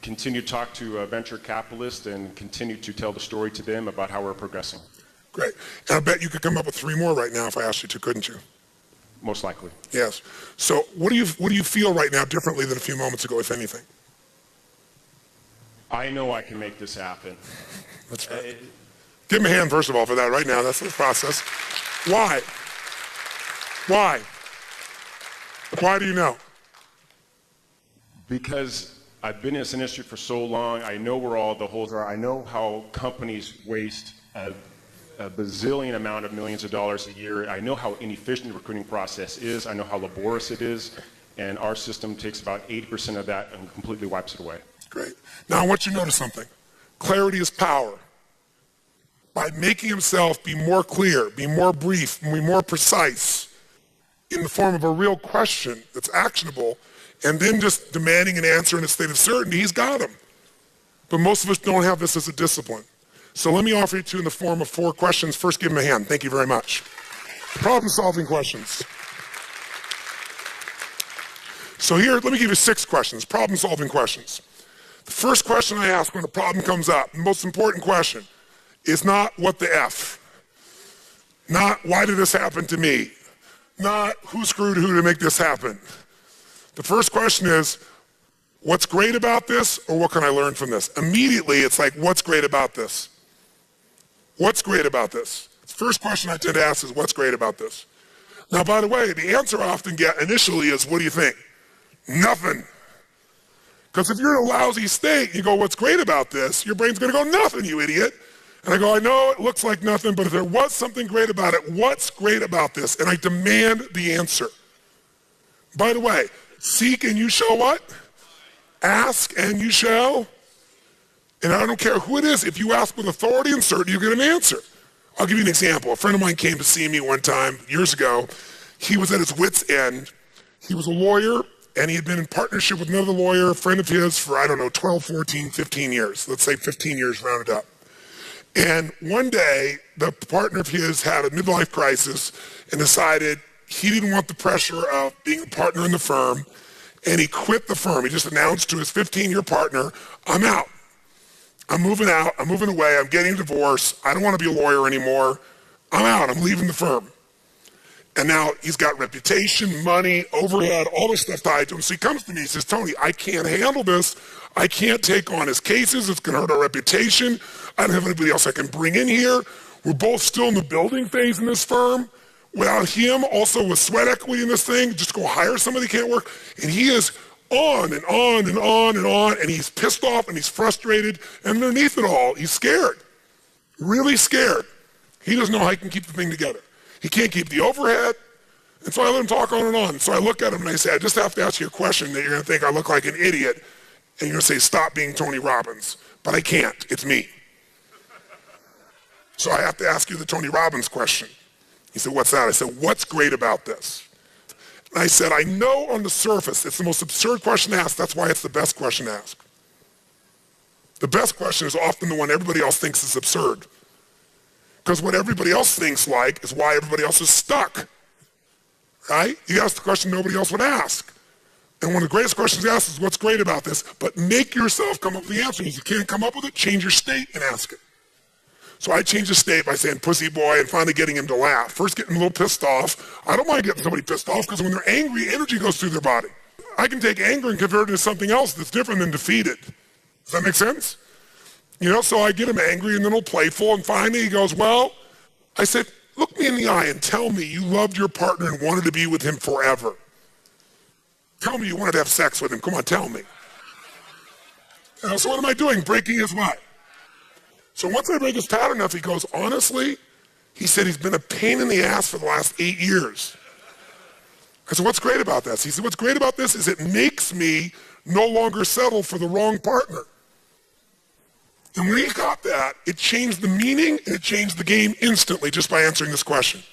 Continue to talk to venture capitalists and continue to tell the story to them about how we're progressing. Great. And I bet you could come up with 3 more right now if I asked you to, couldn't you? Most likely. Yes. So what do you feel right now differently than a few moments ago, if anything? I know I can make this happen. That's right. Give him a hand, first of all, for that right now. That's the process. Why? Why? Why do you know? Because I've been in this industry for so long. I know where all the holes are. I know how companies waste a bazillion amount of millions of dollars a year. I know how inefficient the recruiting process is. I know how laborious it is. And our system takes about 80% of that and completely wipes it away. Great. Now I want you to notice something. Clarity is power. By making himself be more clear, be more brief, be more precise in the form of a real question that's actionable, and then just demanding an answer in a state of certainty, he's got them. But most of us don't have this as a discipline. So let me offer you 2 in the form of 4 questions. First, give him a hand. Thank you very much. Problem-solving questions. So here, let me give you 6 questions, problem-solving questions. The first question I ask when a problem comes up, the most important question, is not what the F, not why did this happen to me, not who screwed who to make this happen. The first question is, what's great about this, or what can I learn from this? Immediately, it's like, what's great about this? What's great about this? The first question I tend to ask is, what's great about this? Now, by the way, the answer I often get initially is, what do you think? Nothing. Because if you're in a lousy state, you go, what's great about this? Your brain's going to go, nothing, you idiot. And I go, I know it looks like nothing, but if there was something great about it, what's great about this? And I demand the answer. By the way, seek and you shall what? Ask and you shall. And I don't care who it is, if you ask with authority and certainty, you get an answer. I'll give you an example. A friend of mine came to see me one time, years ago. He was at his wit's end. He was a lawyer, and he had been in partnership with another lawyer, a friend of his, for, I don't know, 12, 14, 15 years. Let's say 15 years rounded up. And one day, the partner of his had a midlife crisis and decided he didn't want the pressure of being a partner in the firm, and he quit the firm. He just announced to his 15-year partner, I'm out. I'm moving out. I'm moving away. I'm getting a divorce. I don't want to be a lawyer anymore. I'm out. I'm leaving the firm. And now he's got reputation, money, overhead, all this stuff tied to him. So he comes to me, he says, Tony, I can't handle this. I can't take on his cases. It's going to hurt our reputation. I don't have anybody else I can bring in here. We're both still in the building phase in this firm. Without him, also with sweat equity in this thing, just go hire somebody who can't work. And he is on and on and on and on, and he's pissed off and he's frustrated. And underneath it all, he's scared, really scared. He doesn't know how he can keep the thing together. He can't keep the overhead. And so I let him talk on and on. So I look at him and I say, I just have to ask you a question that you're going to think I look like an idiot. And you're going to say, stop being Tony Robbins. But I can't. It's me. So I have to ask you the Tony Robbins question. He said, what's that? I said, what's great about this? And I said, I know on the surface it's the most absurd question to ask. That's why it's the best question to ask. The best question is often the one everybody else thinks is absurd. Because what everybody else thinks like is why everybody else is stuck. Right? You ask the question nobody else would ask. And one of the greatest questions to ask is, what's great about this? But make yourself come up with the answer. If you can't come up with it, change your state and ask it. So I changed the state by saying pussy boy and finally getting him to laugh. First getting a little pissed off. I don't mind getting somebody pissed off because when they're angry, energy goes through their body. I can take anger and convert it into something else that's different than defeated. Does that make sense? You know, so I get him angry and then a little playful, and finally he goes, well, I said, look me in the eye and tell me you loved your partner and wanted to be with him forever. Tell me you wanted to have sex with him. Come on, tell me. So what am I doing? Breaking his what? So once I break his pattern enough, he goes, honestly, he said he's been a pain in the ass for the last 8 years. I said, what's great about this? He said, what's great about this is it makes me no longer settle for the wrong partner. And when he got that, it changed the meaning and it changed the game instantly just by answering this question.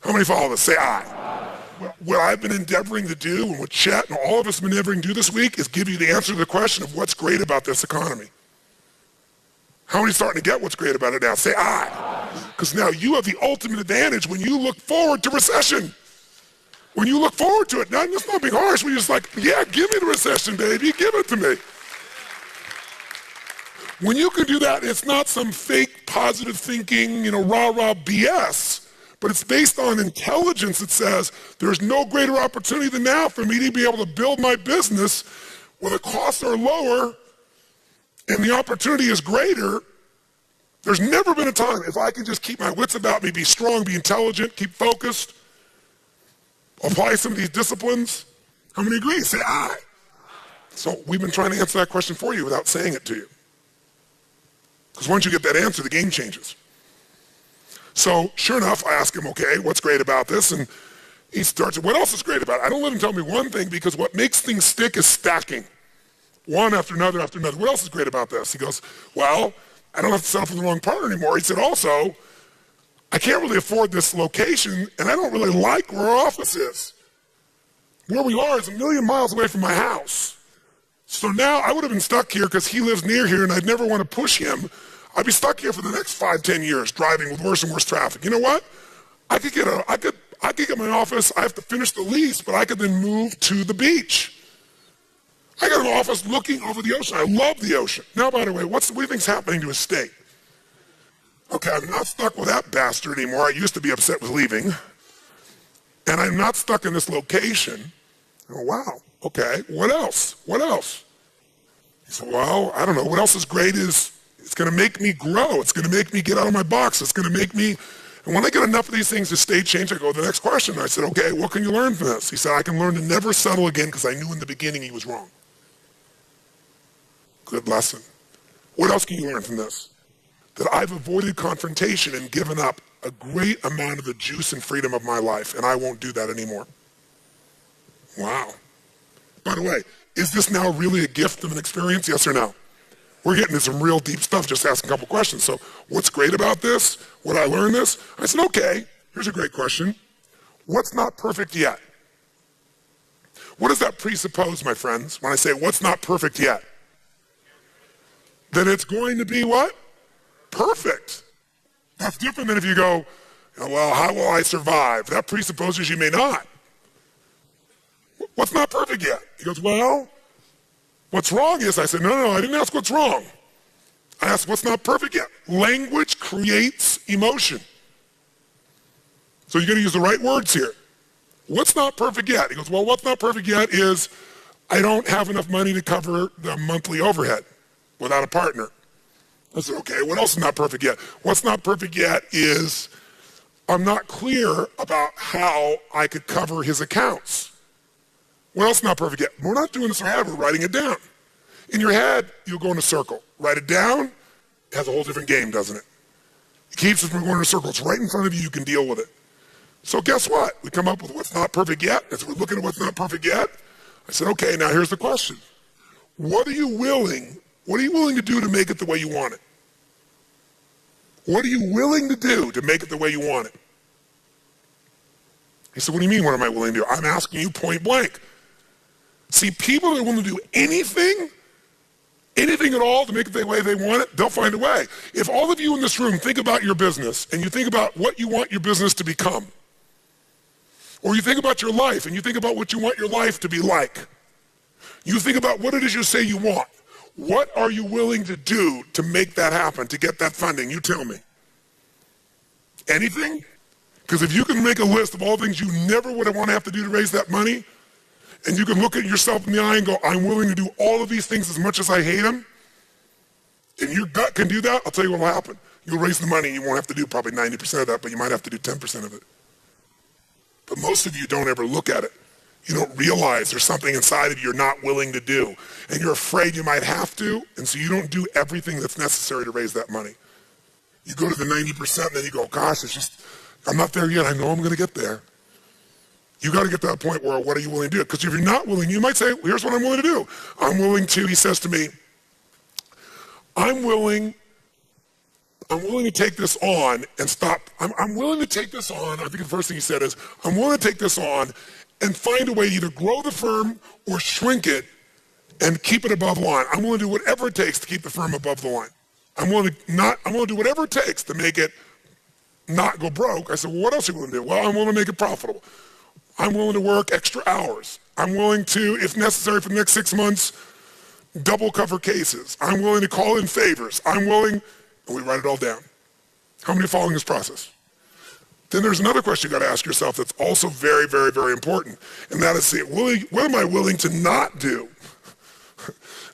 How many follow this? Say aye. What I've been endeavoring to do, and what Chet and all of us have been endeavoring to do this week, is give you the answer to the question of what's great about this economy. How many starting to get what's great about it now? Say aye. Because now you have the ultimate advantage when you look forward to recession. When you look forward to it, now it's not being harsh, when you're just like, yeah, give me the recession, baby, give it to me. When you can do that, it's not some fake positive thinking, rah-rah BS, but it's based on intelligence that says there's no greater opportunity than now for me to be able to build my business where the costs are lower and the opportunity is greater. There's never been a time, if I can just keep my wits about me, be strong, be intelligent, keep focused, apply some of these disciplines. How many agree? Say aye. So we've been trying to answer that question for you without saying it to you. Because once you get that answer, the game changes. So sure enough, I ask him, okay, what's great about this? And he starts, what else is great about it? I don't let him tell me one thing, because what makes things stick is stacking. One after another after another. What else is great about this? He goes, well, I don't have to settle for the wrong partner anymore. He said, also, I can't really afford this location, and I don't really like where our office is. Where we are is 1 million miles away from my house. So now I would have been stuck here because he lives near here and I'd never want to push him. I'd be stuck here for the next 5-10 years driving with worse and worse traffic. You know what? I could get my office. I have to finish the lease, but I could then move to the beach. I got an office looking over the ocean. I love the ocean. Now, by the way, what do you think's happening to his state? Okay, I'm not stuck with that bastard anymore. I used to be upset with leaving. And I'm not stuck in this location. Oh, wow. Okay, what else? What else? He said, well, I don't know. What else is great is it's going to make me grow. It's going to make me get out of my box. It's going to make me, and when I get enough of these things to state change, I go to the next question. I said, okay, what can you learn from this? He said, I can learn to never settle again because I knew in the beginning he was wrong. Good lesson. What else can you learn from this? That I've avoided confrontation and given up a great amount of the juice and freedom of my life, and I won't do that anymore. Wow. By the way, is this now really a gift of an experience? Yes or no? We're getting into some real deep stuff, just asking a couple questions. So what's great about this? Would I learn this? I said, okay, here's a great question. What's not perfect yet? What does that presuppose, my friends, when I say what's not perfect yet? That it's going to be what? Perfect. That's different than if you go, well, how will I survive? That presupposes you may not. What's not perfect yet? He goes, well, what's wrong is, I said, no, I didn't ask what's wrong. I asked what's not perfect yet. Language creates emotion. So you got to use the right words here. What's not perfect yet? He goes, well, what's not perfect yet is I don't have enough money to cover the monthly overhead without a partner. I said, okay, what else is not perfect yet? What's not perfect yet is I'm not clear about how I could cover his accounts. What else is not perfect yet? We're not doing this in our head, we're writing it down. In your head, you'll go in a circle. Write it down, it has a whole different game, doesn't it? It keeps us from going in a circle. It's right in front of you, you can deal with it. So guess what? We come up with what's not perfect yet. As we're looking at what's not perfect yet, I said, okay, now here's the question. What are you willing to do to make it the way you want it? What are you willing to do to make it the way you want it? He said, what do you mean, what am I willing to do? I'm asking you point blank. See, people that are willing to do anything at all to make it the way they want it, they'll find a way. If all of you in this room think about your business and you think about what you want your business to become, or you think about your life and you think about what you want your life to be like, you think about what it is you say you want, what are you willing to do to make that happen, to get that funding? You tell me. Anything? Because if you can make a list of all things you never would want to have to do to raise that money, and you can look at yourself in the eye and go, I'm willing to do all of these things as much as I hate them, and your gut can do that, I'll tell you what will happen. You'll raise the money and you won't have to do probably 90% of that, but you might have to do 10% of it. But most of you don't ever look at it. You don't realize there's something inside of you you're not willing to do, and you're afraid you might have to, and so you don't do everything that's necessary to raise that money. You go to the 90% and then you go, gosh, I'm not there yet. I know I'm going to get there. You got to get to that point where what are you willing to do? Because if you're not willing, you might say, here's what I'm willing to do. I'm willing to, he says to me, I'm willing to take this on and stop. I'm willing to take this on. I think the first thing he said is, I'm willing to take this on and find a way to either grow the firm or shrink it and keep it above the line. I'm willing to do whatever it takes to keep the firm above the line. I'm willing to do whatever it takes to make it not go broke. I said, well, what else are you willing to do? Well, I'm willing to make it profitable. I'm willing to work extra hours. I'm willing to, if necessary for the next 6 months, double cover cases. I'm willing to call in favors. I'm willing, and we write it all down. How many are following this process? Then there's another question you got to ask yourself that's also very, very, very important, and that is, what am I willing to not do?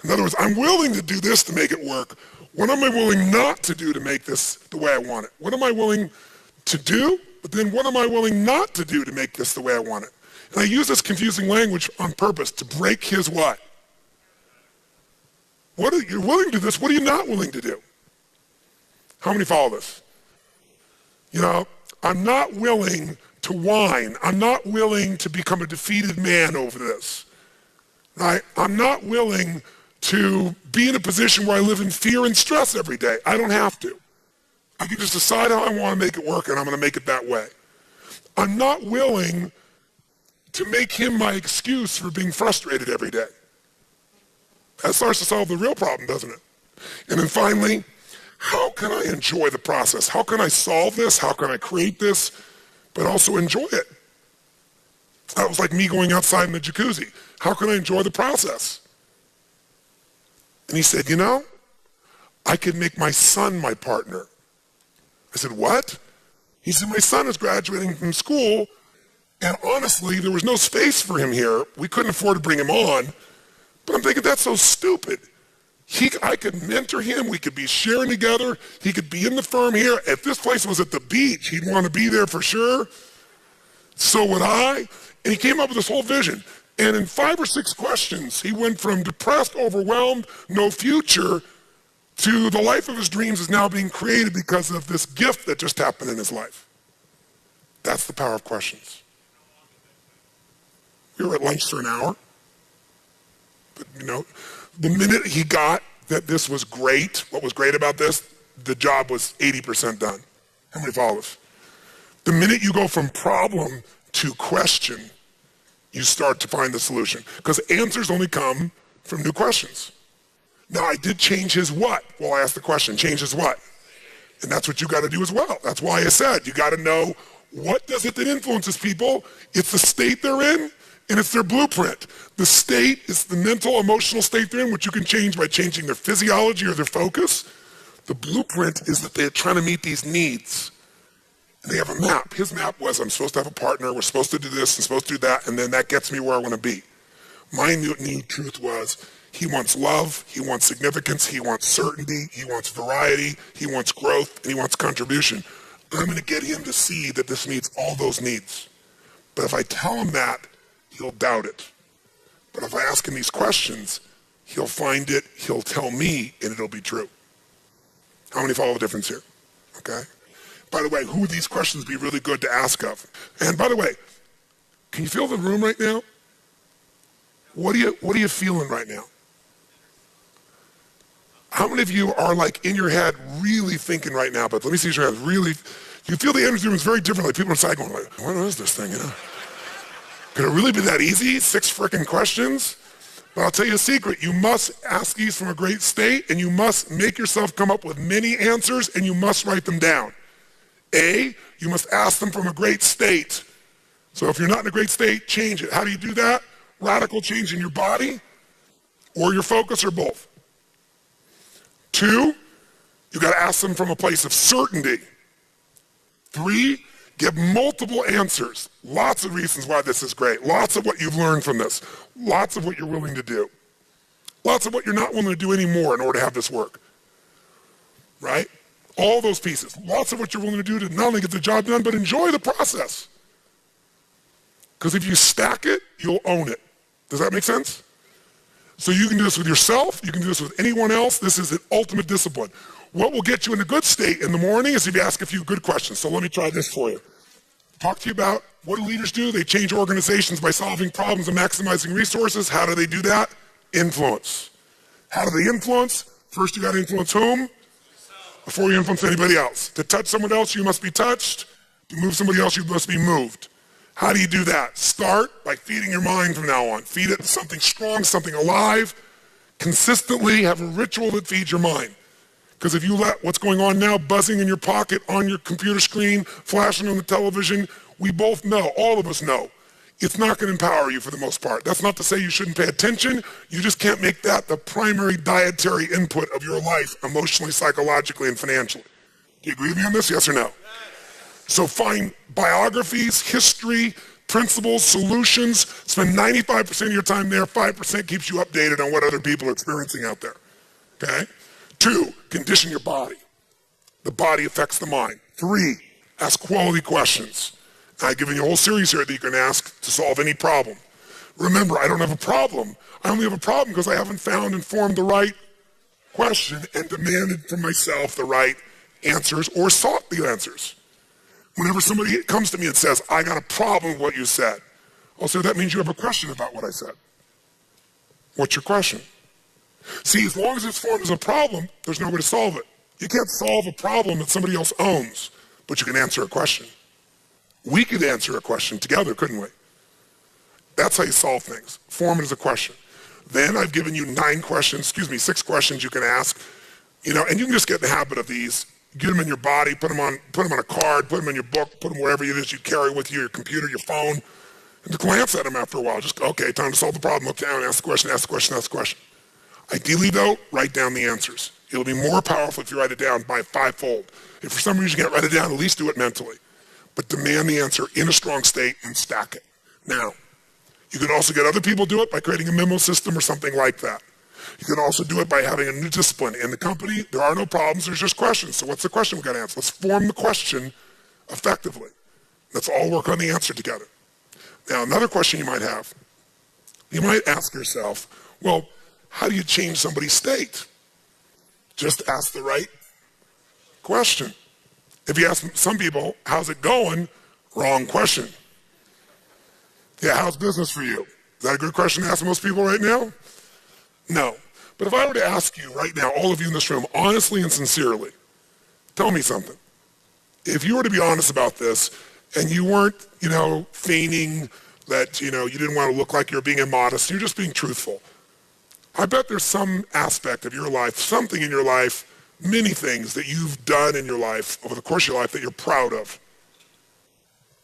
In other words, I'm willing to do this to make it work. What am I willing not to do to make this the way I want it? What am I willing to do? But then what am I willing not to do to make this the way I want it? And I use this confusing language on purpose to break his what? You're willing to do this, what are you not willing to do? How many follow this? I'm not willing to whine. I'm not willing to become a defeated man over this. Right? I'm not willing to be in a position where I live in fear and stress every day. I don't have to. I can just decide how I want to make it work, and I'm going to make it that way. I'm not willing to make him my excuse for being frustrated every day. That starts to solve the real problem, doesn't it? And then finally, how can I enjoy the process? How can I solve this? How can I create this, but also enjoy it? That was like me going outside in the jacuzzi. How can I enjoy the process? And he said, I could make my son my partner. I said, what? He said, my son is graduating from school, and honestly, there was no space for him here. We couldn't afford to bring him on. But I'm thinking, that's so stupid. I could mentor him. We could be sharing together. He could be in the firm here. If this place was at the beach, he'd want to be there for sure. So would I. And he came up with this whole vision. And in 5 or 6 questions, he went from depressed, overwhelmed, no future, to the life of his dreams is now being created because of this gift that just happened in his life. That's the power of questions. We were at lunch for an hour. But, the minute he got that this was great, what was great about this, the job was 80% done. How many follow this? The minute you go from problem to question, you start to find the solution. Because answers only come from new questions. Now, I did change his what? Well, I asked the question, change his what? And that's what you got to do as well. That's why I said you got to know what does it that influences people. It's the state they're in, and it's their blueprint. The state is the mental, emotional state they're in, which you can change by changing their physiology or their focus. The blueprint is that they're trying to meet these needs. And they have a map. His map was, I'm supposed to have a partner, we're supposed to do this, I'm supposed to do that, and then that gets me where I want to be. My new truth was, he wants love, he wants significance, he wants certainty, he wants variety, he wants growth, and he wants contribution. I'm going to get him to see that this meets all those needs. But if I tell him that, he'll doubt it. But if I ask him these questions, he'll find it, he'll tell me, and it'll be true. How many follow the difference here? Okay? By the way, who would these questions be really good to ask of? And by the way, can you feel the room right now? What are you feeling right now? How many of you are like in your head really thinking right now, but let me see your head really, you feel the energy room is very different. Like people inside going like, what is this thing, you know? Could it really be that easy? 6 frickin' questions? But I'll tell you a secret. You must ask these from a great state, and you must make yourself come up with many answers, and you must write them down. A, you must ask them from a great state. So if you're not in a great state, change it. How do you do that? Radical change in your body or your focus or both. 2, you got to ask them from a place of certainty. 3, give multiple answers. Lots of reasons why this is great. Lots of what you've learned from this. Lots of what you're willing to do. Lots of what you're not willing to do anymore in order to have this work. Right? All those pieces. Lots of what you're willing to do to not only get the job done, but enjoy the process. Because if you stack it, you'll own it. Does that make sense? So you can do this with yourself. You can do this with anyone else. This is an ultimate discipline. What will get you in a good state in the morning is if you ask a few good questions. So let me try this for you. Talk to you about what do leaders do? They change organizations by solving problems and maximizing resources. How do they do that? Influence. How do they influence? First, you got to influence whom? Before you influence anybody else. To touch someone else, you must be touched. To move somebody else, you must be moved. How do you do that? Start by feeding your mind from now on. Feed it something strong, something alive. Consistently have a ritual that feeds your mind. Because if you let what's going on now buzzing in your pocket, on your computer screen, flashing on the television, we both know, all of us know, it's not going to empower you for the most part. That's not to say you shouldn't pay attention. You just can't make that the primary dietary input of your life, emotionally, psychologically, and financially. Do you agree with me on this, yes or no? So find biographies, history, principles, solutions. Spend 95% of your time there. 5% keeps you updated on what other people are experiencing out there. Okay? 2, condition your body. The body affects the mind. 3, ask quality questions. I've given you a whole series here that you can ask to solve any problem. Remember, I don't have a problem. I only have a problem because I haven't found and formed the right question and demanded from myself the right answers or sought the answers. Whenever somebody comes to me and says, I got a problem with what you said, I'll say, that means you have a question about what I said. What's your question? See, as long as it's formed as a problem, there's no way to solve it. You can't solve a problem that somebody else owns, but you can answer a question. We could answer a question together, couldn't we? That's how you solve things. Form it as a question. Then I've given you 6 questions you can ask, and you can just get in the habit of these. Get them in your body, put them on a card, put them in your book, put them wherever it is you carry with you, your computer, your phone, and to glance at them after a while. Just, okay, time to solve the problem. Look down, ask the question, ask the question, ask the question. Ideally, though, write down the answers. It'll be more powerful if you write it down by 5-fold. If for some reason you can't write it down, at least do it mentally. But demand the answer in a strong state and stack it. Now, you can also get other people to do it by creating a memo system or something like that. You can also do it by having a new discipline. In the company, there are no problems, there's just questions. So what's the question we've got to answer? Let's form the question effectively. Let's all work on the answer together. Now, another question you might have, you might ask yourself, well, how do you change somebody's state? Just ask the right question. If you ask some people, how's it going? Wrong question. Yeah, how's business for you? Is that a good question to ask most people right now? No. But if I were to ask you right now, all of you in this room, honestly and sincerely, tell me something. If you were to be honest about this, and you weren't, feigning that, you didn't want to look like you're being immodest. You're just being truthful. I bet there's some aspect of your life, something in your life, many things that you've done in your life over the course of your life that you're proud of,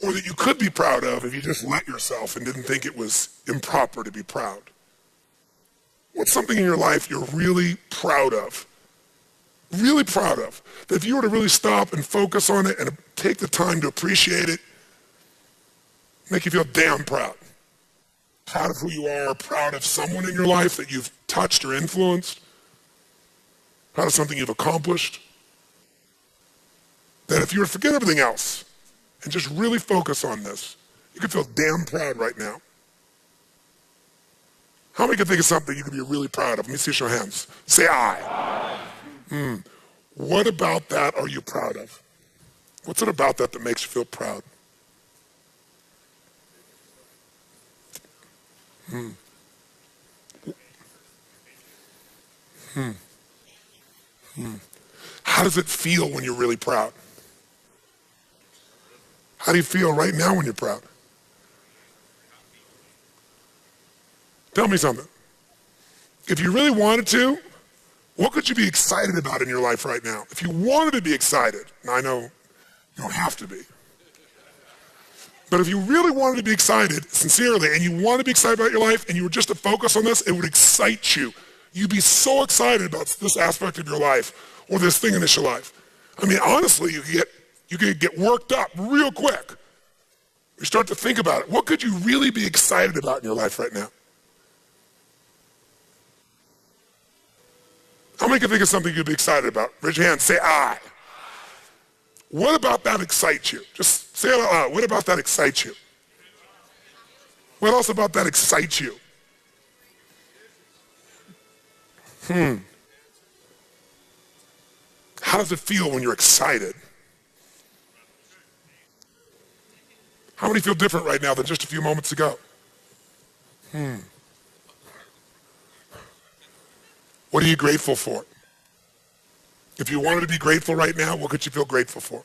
or that you could be proud of if you just let yourself and didn't think it was improper to be proud. What's something in your life you're really proud of? Really proud of. That if you were to really stop and focus on it and take the time to appreciate it, make you feel damn proud. Proud of who you are, proud of someone in your life that you've touched or influenced, proud of something you've accomplished. That if you were to forget everything else and just really focus on this, you could feel damn proud right now. How many can think of something you could be really proud of? Let me see your hands. Say aye. What about that are you proud of? What's it about that that makes you feel proud? How does it feel when you're really proud? How do you feel right now when you're proud? Tell me something. If you really wanted to, what could you be excited about in your life right now? If you wanted to be excited, now I know you don't have to be, but if you really wanted to be excited, sincerely, and you want to be excited about your life, and you were just to focus on this, it would excite you. You'd be so excited about this aspect of your life, or this thing in your life. I mean, honestly, you could get worked up real quick. You start to think about it. What could you really be excited about in your life right now? How many can think of something you'd be excited about? Raise your hand, say aye. What about that excites you? Just say it out loud. What about that excites you? What else about that excites you? How does it feel when you're excited? How many feel different right now than just a few moments ago? What are you grateful for? If you wanted to be grateful right now, what could you feel grateful for?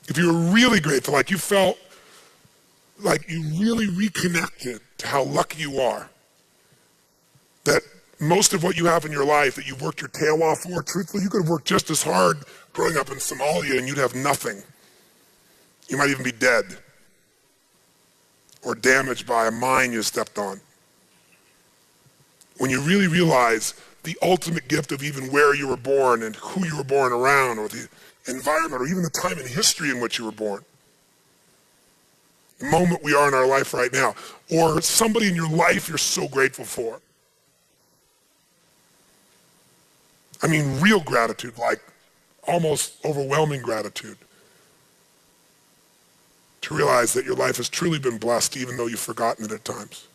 If you were really grateful, like you felt like you really reconnected to how lucky you are, that most of what you have in your life that you've worked your tail off for, truthfully, you could have worked just as hard growing up in Somalia and you'd have nothing. You might even be dead or damaged by a mine you stepped on. When you really realize the ultimate gift of even where you were born and who you were born around, or the environment, or even the time in history in which you were born, the moment we are in our life right now, or somebody in your life you're so grateful for. I mean, real gratitude, like almost overwhelming gratitude. To realize that your life has truly been blessed even though you've forgotten it at times.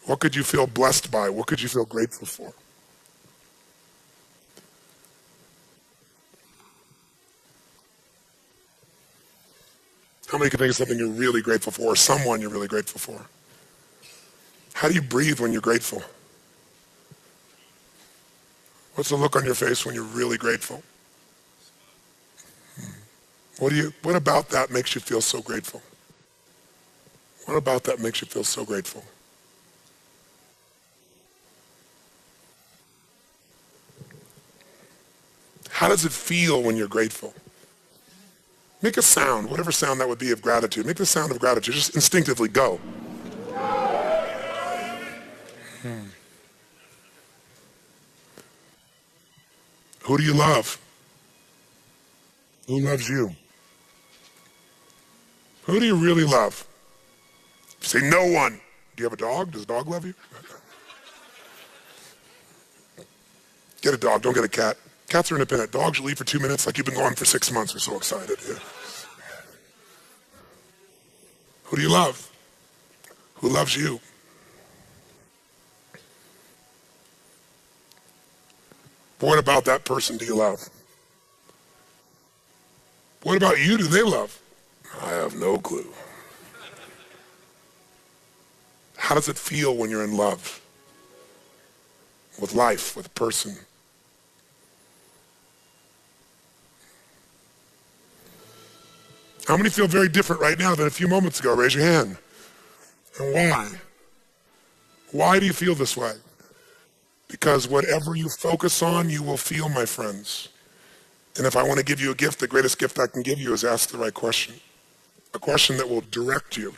What could you feel blessed by? What could you feel grateful for? How many can think of something you're really grateful for, or someone you're really grateful for? How do you breathe when you're grateful? What's the look on your face when you're really grateful? What about that makes you feel so grateful? What about that makes you feel so grateful? How does it feel when you're grateful? Make a sound, whatever sound that would be of gratitude. Make the sound of gratitude. Just instinctively go. Who do you love? Who loves you? Who do you really love? Say no one. Do you have a dog? Does a dog love you? Get a dog, don't get a cat. Cats are independent. Dogs will leave for 2 minutes like you've been gone for 6 months. We're so excited. Yeah. Who do you love? Who loves you? What about that person do you love? What about you do they love? I have no clue. How does it feel when you're in love? With life, with a person? How many feel very different right now than a few moments ago? Raise your hand. And why? Why do you feel this way? Because whatever you focus on, you will feel, my friends. And if I want to give you a gift, the greatest gift I can give you is ask the right question. A question that will direct you.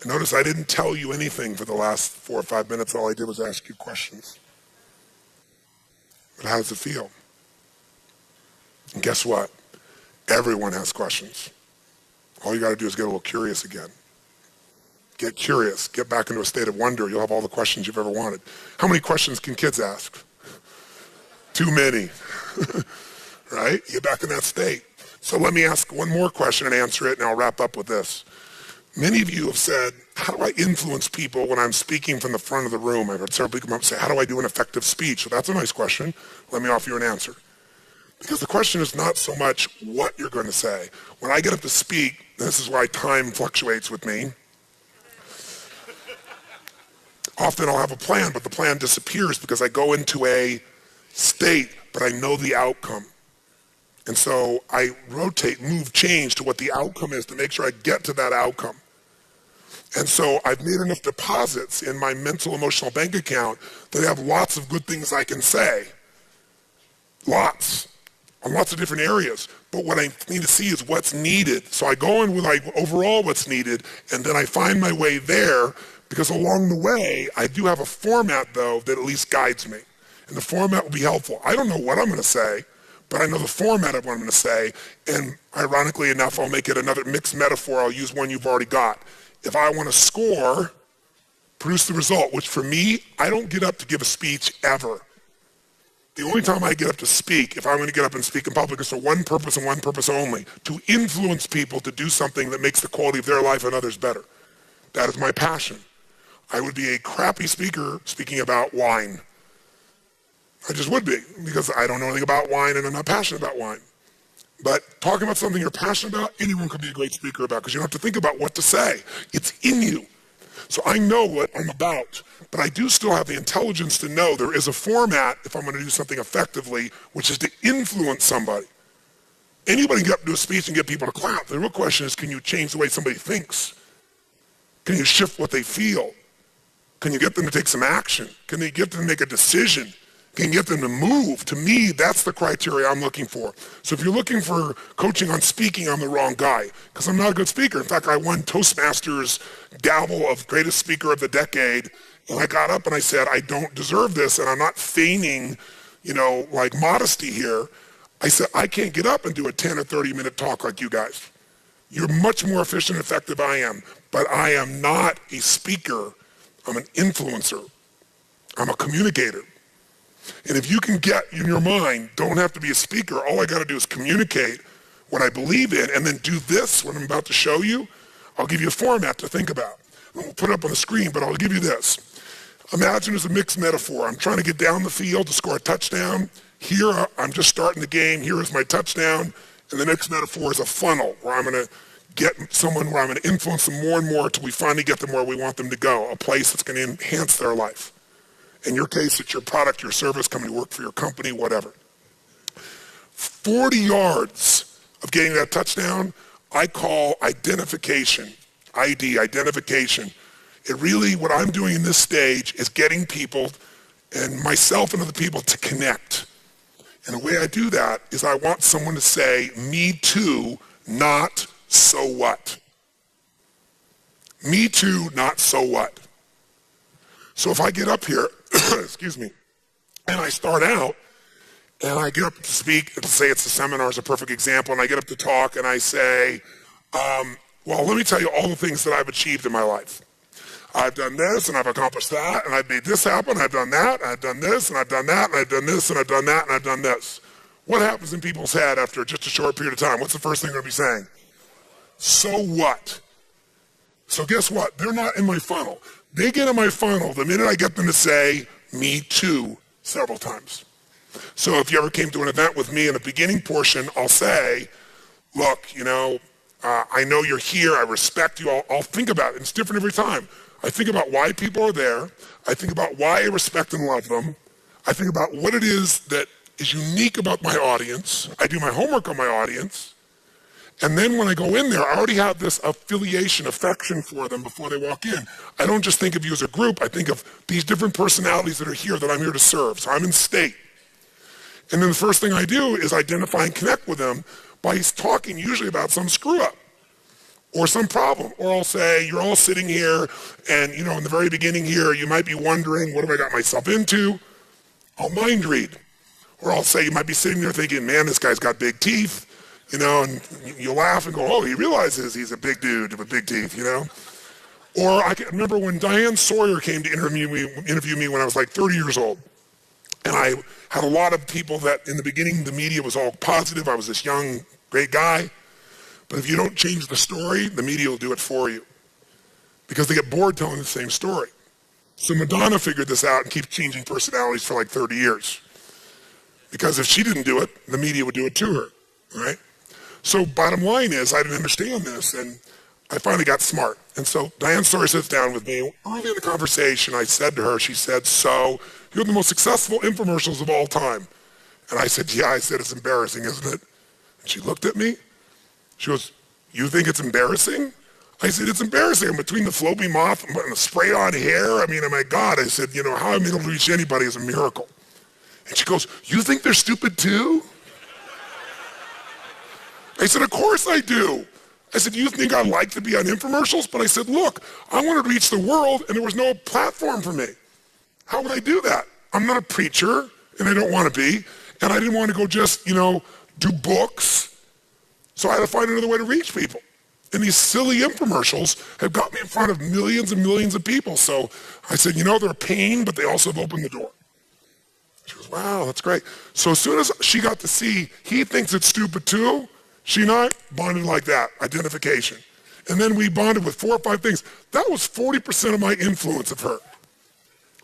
And notice I didn't tell you anything for the last 4 or 5 minutes. All I did was ask you questions. But how does it feel? And guess what? Everyone has questions. All you got to do is get a little curious again. Get curious. Get back into a state of wonder. You'll have all the questions you've ever wanted. How many questions can kids ask? Too many. Right? Get back in that state. So let me ask one more question and answer it, and I'll wrap up with this. Many of you have said, how do I influence people when I'm speaking from the front of the room? I've heard several people come up and say, how do I do an effective speech? Well, that's a nice question. Let me offer you an answer. Because the question is not so much what you're going to say. When I get up to speak, this is why time fluctuates with me. Often I'll have a plan, but the plan disappears because I go into a state, but I know the outcome. And so I rotate, move, change to what the outcome is to make sure I get to that outcome. And so I've made enough deposits in my mental, emotional bank account that I have lots of good things I can say. Lots. On lots of different areas. But what I need to see is what's needed. So I go in with like overall what's needed, and then I find my way there, because along the way, I do have a format though that at least guides me. And the format will be helpful. I don't know what I'm going to say, but I know the format of what I'm going to say, and ironically enough, I'll make it another mixed metaphor. I'll use one you've already got. If I want to score, produce the result, which for me, I don't get up to give a speech ever. The only time I get up to speak, if I'm going to get up and speak in public, is for one purpose and one purpose only, to influence people to do something that makes the quality of their life and others better. That is my passion. I would be a crappy speaker speaking about wine. I just would be, because I don't know anything about wine and I'm not passionate about wine. But talking about something you're passionate about, anyone could be a great speaker about, because you don't have to think about what to say. It's in you. So I know what I'm about, but I do still have the intelligence to know there is a format if I'm going to do something effectively, which is to influence somebody. Anybody can get up and do a speech and get people to clap. The real question is, can you change the way somebody thinks? Can you shift what they feel? Can you get them to take some action? Can you get them to make a decision? Can you get them to move? To me, that's the criteria I'm looking for. So if you're looking for coaching on speaking, I'm the wrong guy, because I'm not a good speaker. In fact, I won Toastmasters gavel of greatest speaker of the decade, and I got up and I said, I don't deserve this, and I'm not feigning, like modesty here. I said, I can't get up and do a 10 or 30-minute talk like you guys. You're much more efficient and effective than I am, but I am not a speaker. I'm an influencer. I'm a communicator. And if you can get in your mind, don't have to be a speaker, all I got to do is communicate what I believe in, and then do this, what I'm about to show you. I'll give you a format to think about. I won't put it up on the screen, but I'll give you this. Imagine it's a mixed metaphor. I'm trying to get down the field to score a touchdown. Here, I'm just starting the game. Here is my touchdown. And the next metaphor is a funnel, where I'm going to get someone, where I'm going to influence them more and more until we finally get them where we want them to go, a place that's going to enhance their life. In your case, it's your product, your service, coming to work for your company, whatever. 40 yards of getting that touchdown, I call identification. ID, identification. It really, what I'm doing in this stage is getting people, and myself and other people, to connect. And the way I do that is I want someone to say, me too, not so what. Me too, not so what. So if I get up here, excuse me, and I start out, and I get up to speak, and say it's a seminar is a perfect example, and I get up to talk, and I say, well, let me tell you all the things that I've achieved in my life. I've done this, and I've accomplished that, and I've made this happen, I've done that, and I've done this, and I've done that, and I've done this, and I've done that, and I've done this. What happens in people's head after just a short period of time? What's the first thing they're going to be saying? So what? So guess what? They're not in my funnel. They get in my funnel the minute I get them to say, me too, several times. So if you ever came to an event with me in the beginning portion, I'll say, look, I know you're here, I respect you, I'll think about it. It's different every time. I think about why people are there, I think about why I respect and love them, I think about what it is that is unique about my audience, I do my homework on my audience, And then when I go in there, I already have this affiliation, affection for them before they walk in. I don't just think of you as a group. I think of these different personalities that are here that I'm here to serve. So I'm in state. And then the first thing I do is identify and connect with them by talking usually about some screw up or some problem. Or I'll say, you're all sitting here and, you know, in the very beginning here, you might be wondering, what have I got myself into? I'll mind read. Or I'll say, you might be sitting there thinking, man, this guy's got big teeth, you know, and you laugh and go, oh, he realizes he's a big dude with big teeth, you know. Or I can remember when Diane Sawyer came to interview me when I was like 30 years old. And I had a lot of people that in the beginning, the media was all positive. I was this young, great guy. But if you don't change the story, the media will do it for you. Because they get bored telling the same story. So Madonna figured this out and keeps changing personalities for like 30 years. Because if she didn't do it, the media would do it to her, right? So bottom line is, I didn't understand this, and I finally got smart. And so Diane Sawyer sits down with me. Early in the conversation, I said to her, she said, so you have the most successful infomercials of all time. And I said, yeah. I said, it's embarrassing, isn't it? And she looked at me. She goes, you think it's embarrassing? I said, it's embarrassing. I'm between the Flowbee Moth and the spray-on hair. I mean, oh my God. I said, you know, how I'm able to reach anybody is a miracle. And she goes, you think they're stupid too? I said, of course I do. I said, you think I like to be on infomercials? But I said, look, I wanted to reach the world and there was no platform for me. How would I do that? I'm not a preacher and I don't want to be. And I didn't want to go just, you know, do books. So I had to find another way to reach people. And these silly infomercials have got me in front of millions and millions of people. So I said, you know, they're a pain, but they also have opened the door. She goes, wow, that's great. So as soon as she got to see he thinks it's stupid too, she and I bonded like that, identification. And then we bonded with 4 or 5 things. That was 40% of my influence of her.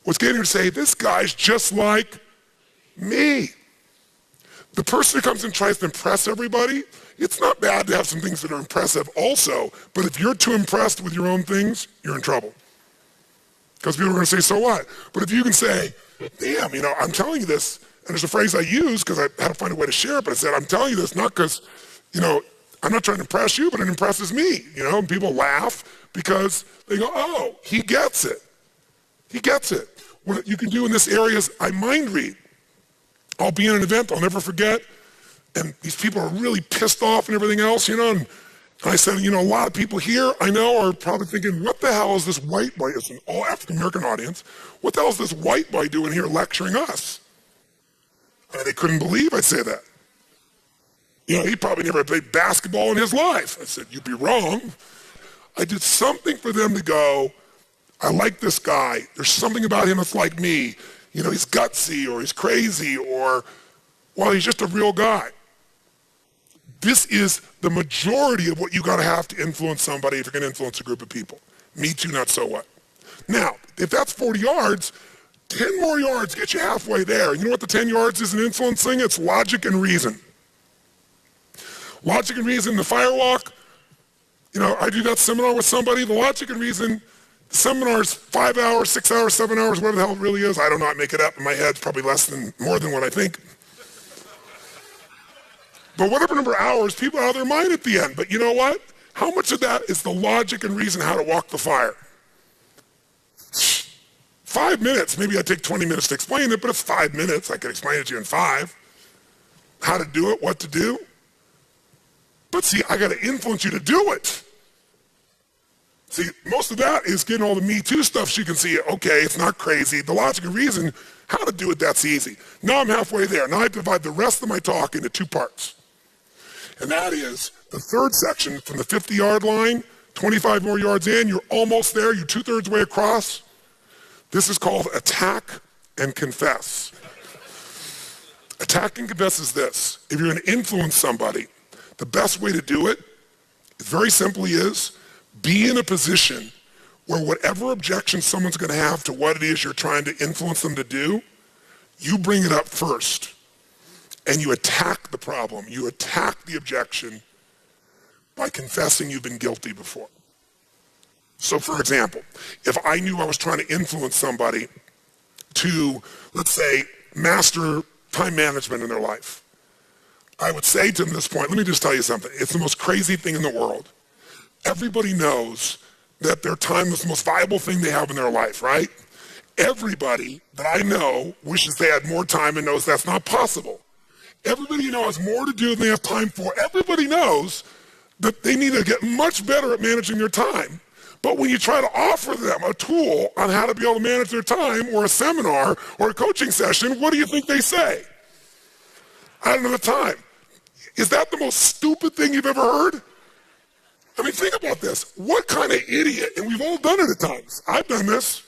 Was getting her to say, this guy's just like me. The person who comes and tries to impress everybody, it's not bad to have some things that are impressive also, but if you're too impressed with your own things, you're in trouble. Because people are going to say, so what? But if you can say, damn, you know, I'm telling you this, and there's a phrase I use because I had to find a way to share it, but I said, I'm telling you this not because, you know, I'm not trying to impress you, but it impresses me, you know, and people laugh because they go, oh, he gets it. He gets it. What you can do in this area is I mind read. I'll be in an event I'll never forget, and these people are really pissed off and everything else, you know, and I said, you know, a lot of people here I know are probably thinking, what the hell is this white boy, it's an all African-American audience, what the hell is this white boy doing here lecturing us? And they couldn't believe I'd say that. You know, he probably never played basketball in his life. I said, you'd be wrong. I did something for them to go, I like this guy. There's something about him that's like me. You know, he's gutsy or he's crazy or, well, he's just a real guy. This is the majority of what you gotta have to influence somebody if you're gonna influence a group of people. Me too, not so what. Now, if that's 40 yards, 10 more yards get you halfway there. You know what the 10 yards is in influencing? It's logic and reason. Logic and reason, the firewalk, you know, I do that seminar with somebody, the logic and reason, the seminar's 5 hours, 6 hours, 7 hours, whatever the hell it really is. I don't know, I make it up in my head, it's probably more than what I think. But whatever number of hours, people are out of their mind at the end. But you know what? How much of that is the logic and reason how to walk the fire? 5 minutes, maybe I take 20 minutes to explain it, but it's 5 minutes. I can explain it to you in 5. How to do it, what to do. But see, I gotta influence you to do it. See, most of that is getting all the Me Too stuff so you can see, okay, it's not crazy. The logic and reason, how to do it, that's easy. Now I'm halfway there. Now I divide the rest of my talk into 2 parts. And that is the third section from the 50-yard line, 25 more yards in, you're almost there, you're 2/3 way across. This is called attack and confess. Attack and confess is this. If you're gonna influence somebody, the best way to do it, very simply is, be in a position where whatever objection someone's gonna have to what it is you're trying to influence them to do, you bring it up first. And you attack the problem, you attack the objection by confessing you've been guilty before. So for example, if I knew I was trying to influence somebody to, let's say, master time management in their life, I would say to them at this point, let me just tell you something. It's the most crazy thing in the world. Everybody knows that their time is the most valuable thing they have in their life, right? Everybody that I know wishes they had more time and knows that's not possible. Everybody you know has more to do than they have time for. Everybody knows that they need to get much better at managing their time. But when you try to offer them a tool on how to be able to manage their time or a seminar or a coaching session, what do you think they say? I don't have time. Is that the most stupid thing you've ever heard? I mean, think about this. What kind of idiot, and we've all done it at times. I've done this.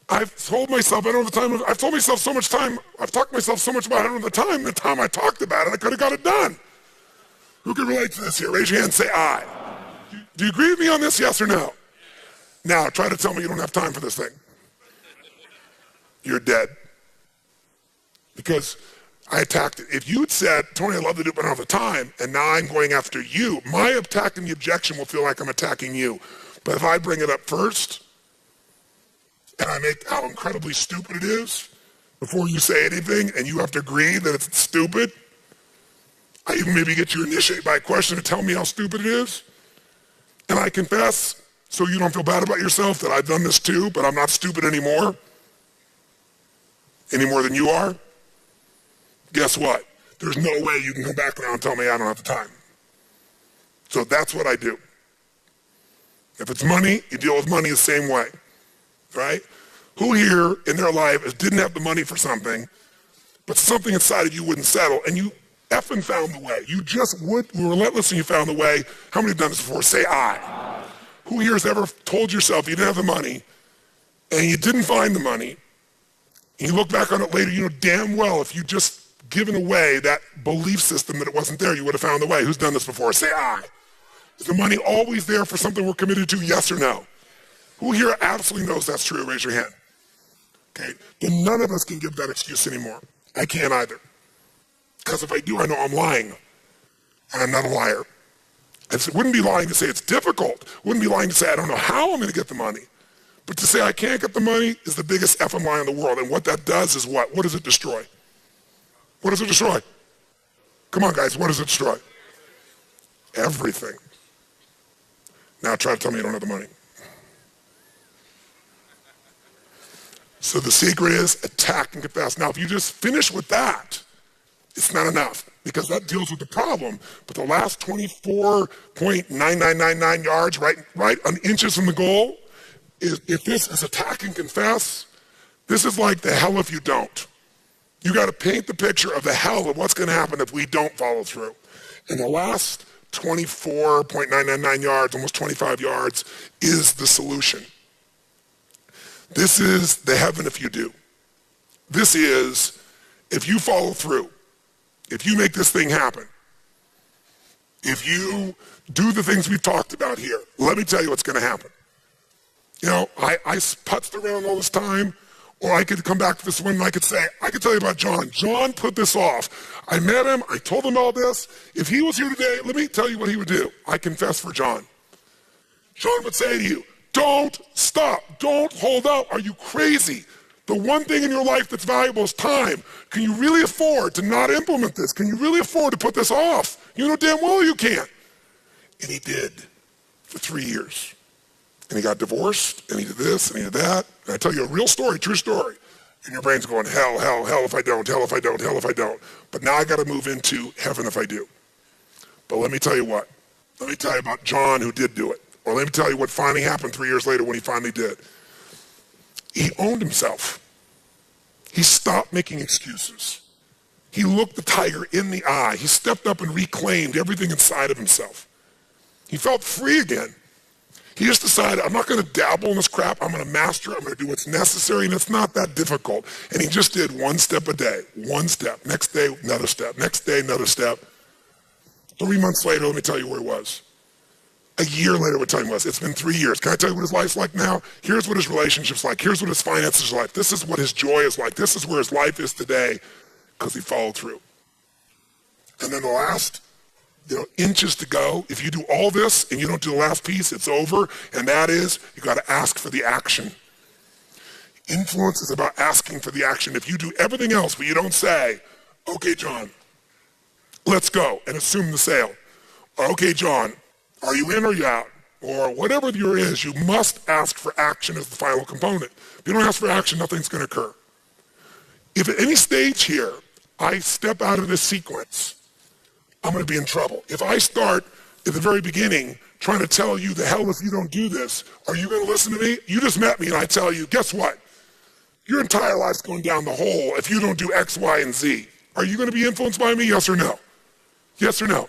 I've told myself, I don't have the time, I've told myself so much time, I've talked to myself so much about it, I don't have the time I talked about it, I could have got it done. Who can relate to this here? Raise your hand and say aye. Do you agree with me on this, yes or no? Now, try to tell me you don't have time for this thing. You're dead. Because I attacked it. If you had said, Tony, I'd love to do it, but I don't have the time, and now I'm going after you, my attack and the objection will feel like I'm attacking you. But if I bring it up first, and I make how incredibly stupid it is, before you say anything, and you have to agree that it's stupid, I even maybe get you initiated by a question to tell me how stupid it is, and I confess, so you don't feel bad about yourself that I've done this too, but I'm not stupid anymore, any more than you are. Guess what? There's no way you can come back around and tell me I don't have the time. So that's what I do. If it's money, you deal with money the same way, right? Who here in their life didn't have the money for something, but something inside of you wouldn't settle, and you effing found the way. You just were relentless and you found the way. How many have done this before? Say aye. Who here has ever told yourself you didn't have the money, and you didn't find the money, and you look back on it later, you know damn well if you just given away that belief system that it wasn't there, you would have found the way. Who's done this before? Say aye. Is the money always there for something we're committed to, yes or no? Who here absolutely knows that's true? Raise your hand. Okay, then none of us can give that excuse anymore. I can't either. Because if I do, I know I'm lying. And I'm not a liar. It wouldn't be lying to say it's difficult. It wouldn't be lying to say I don't know how I'm going to get the money. But to say I can't get the money is the biggest effing lie in the world. And what that does is what? What does it destroy? What does it destroy? Come on, guys, what does it destroy? Everything. Now try to tell me you don't have the money. So the secret is attack and confess. Now, if you just finish with that, it's not enough because that deals with the problem. But the last 24.9999 yards, right on inches from the goal, if this is attack and confess, this is like the hell if you don't. You got to paint the picture of the hell of what's going to happen if we don't follow through. And the last 24.999 yards, almost 25 yards, is the solution. This is the heaven if you do. This is if you follow through, if you make this thing happen, if you do the things we've talked about here, let me tell you what's going to happen. You know, I putzed around all this time, or I could come back to this one and I could say, I could tell you about John. John put this off. I met him. I told him all this. If he was here today, let me tell you what he would do. I confess for John. John would say to you, don't stop. Don't hold out. Are you crazy? The one thing in your life that's valuable is time. Can you really afford to not implement this? Can you really afford to put this off? You know damn well you can't. And he did for 3 years. And he got divorced, and he did this, and he did that. And I tell you a real story, true story. And your brain's going, hell, hell, hell if I don't, hell if I don't, hell if I don't. But now I got to move into heaven if I do. But let me tell you what. Let me tell you about John who did do it. Or let me tell you what finally happened 3 years later when he finally did. He owned himself. He stopped making excuses. He looked the tiger in the eye. He stepped up and reclaimed everything inside of himself. He felt free again. He just decided, I'm not going to dabble in this crap. I'm going to master it. I'm going to do what's necessary, and it's not that difficult. And he just did one step a day, one step. Next day, another step. Next day, another step. 3 months later, let me tell you where he was. A year later, what time was. It's been 3 years. Can I tell you what his life's like now? Here's what his relationship's like. Here's what his finances are like. This is what his joy is like. This is where his life is today because he followed through. And then the last inches to go. If you do all this and you don't do the last piece, it's over. And that is, you got to ask for the action. Influence is about asking for the action. If you do everything else, but you don't say, okay, John, let's go, and assume the sale. Okay, John, are you in or you out? Or whatever your is, you must ask for action as the final component. If you don't ask for action, nothing's going to occur. If at any stage here I step out of this sequence, I'm going to be in trouble. If I start at the very beginning trying to tell you the hell if you don't do this, are you going to listen to me? You just met me and I tell you, guess what? Your entire life's going down the hole if you don't do X, Y, and Z. Are you going to be influenced by me? Yes or no? Yes or no?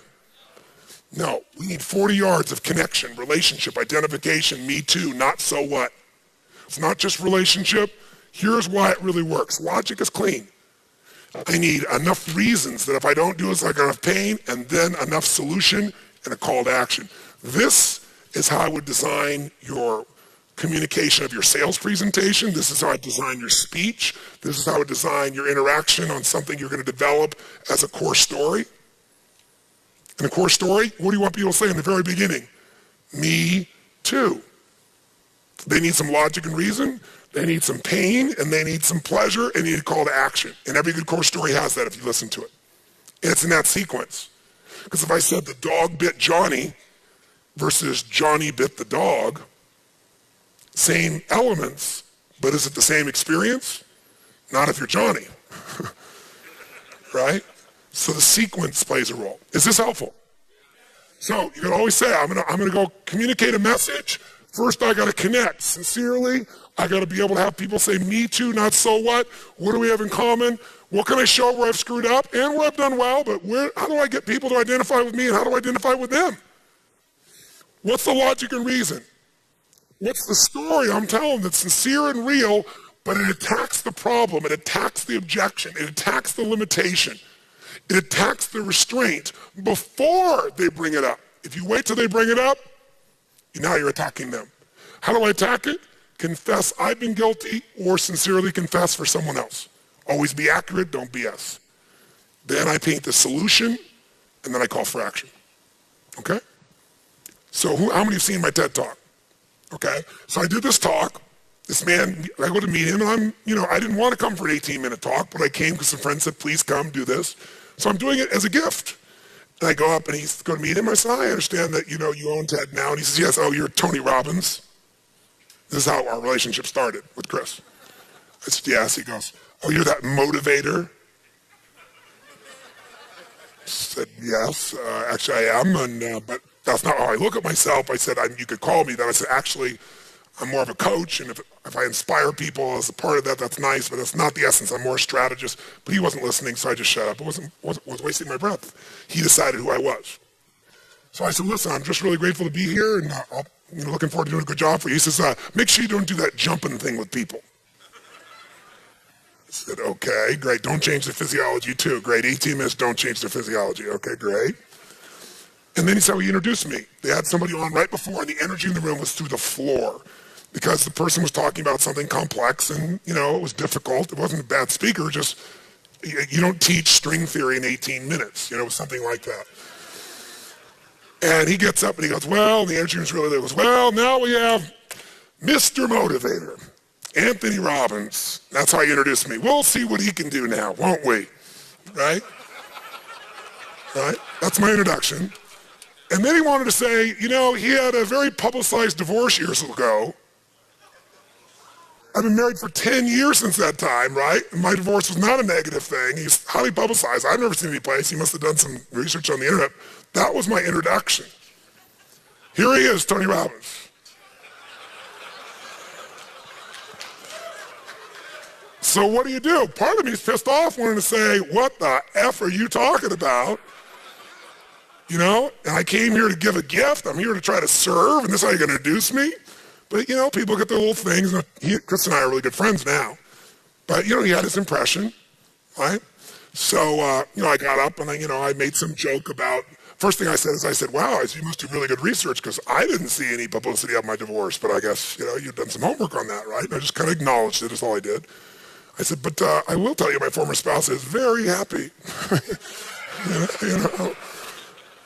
No. We need 40 yards of connection, relationship, identification, me too, not so what. It's not just relationship. Here's why it really works. Logic is clean. I need enough reasons that if I don't do this, I got enough pain, and then enough solution and a call to action. This is how I would design your communication of your sales presentation. This is how I design your speech. This is how I design your interaction on something you're going to develop as a core story. In a core story, what do you want people to say in the very beginning? Me too. They need some logic and reason. They need some pain, and they need some pleasure, and they need a call to action. And every good core story has that if you listen to it. And it's in that sequence. Because if I said the dog bit Johnny versus Johnny bit the dog, same elements, but is it the same experience? Not if you're Johnny, right? So the sequence plays a role. Is this helpful? So you can always say, I'm gonna go communicate a message. First, I gotta connect sincerely. I gotta be able to have people say, me too, not so what. What do we have in common? What can I show where I've screwed up and where I've done well, but how do I get people to identify with me and how do I identify with them? What's the logic and reason? What's the story I'm telling that's sincere and real, but it attacks the problem, it attacks the objection, it attacks the limitation, it attacks the restraint before they bring it up. If you wait till they bring it up, now you're attacking them. How do I attack it? Confess I've been guilty or sincerely confess for someone else. Always be accurate, don't BS. Then I paint the solution, and then I call for action. Okay? So how many have seen my TED Talk? Okay? So I did this talk. This man, I go to meet him, and I didn't want to come for an 18-minute talk, but I came because some friends said, please come, do this. So I'm doing it as a gift. And I go up, and he's going to meet him. I said, I understand that, you own TED now. And he says, yes, oh, you're Tony Robbins. This is how our relationship started with Chris. I said, yes. He goes, oh, you're that motivator? I said, yes, actually I am, but that's not how I look at myself. I said, you could call me that. I said, actually, I'm more of a coach, and if I inspire people as a part of that, that's nice, but that's not the essence. I'm more a strategist. But he wasn't listening, so I just shut up. I was wasting my breath. He decided who I was. So I said, listen, I'm just really grateful to be here, and I'm looking forward to doing a good job for you. He says, make sure you don't do that jumping thing with people. I said, okay, great. Don't change the physiology, too. Great. 18 minutes, don't change the physiology. Okay, great. And then he's how he introduced me. They had somebody on right before, and the energy in the room was through the floor because the person was talking about something complex, and, it was difficult. It wasn't a bad speaker, just you don't teach string theory in 18 minutes. It was something like that. And he gets up and he goes, well, the energy was really there. He goes, well, now we have Mr. Motivator, Anthony Robbins. That's how he introduced me. We'll see what he can do now, won't we? Right? Right? That's my introduction. And then he wanted to say, he had a very publicized divorce years ago. I've been married for 10 years since that time, right? And my divorce was not a negative thing. He's highly publicized. I've never seen any place. He must have done some research on the internet. That was my introduction. Here he is, Tony Robbins. So what do? Part of me is pissed off, wanting to say, what the F are you talking about? And I came here to give a gift. I'm here to try to serve, and this is how you're going to introduce me? But, people get their little things. Chris and I are really good friends now. But, he had his impression, right? So, I got up and I made some joke about, first thing I said, wow, you must do really good research because I didn't see any publicity of my divorce, but I guess, you've done some homework on that, right? And I just kind of acknowledged it, is all I did. I said, but I will tell you my former spouse is very happy.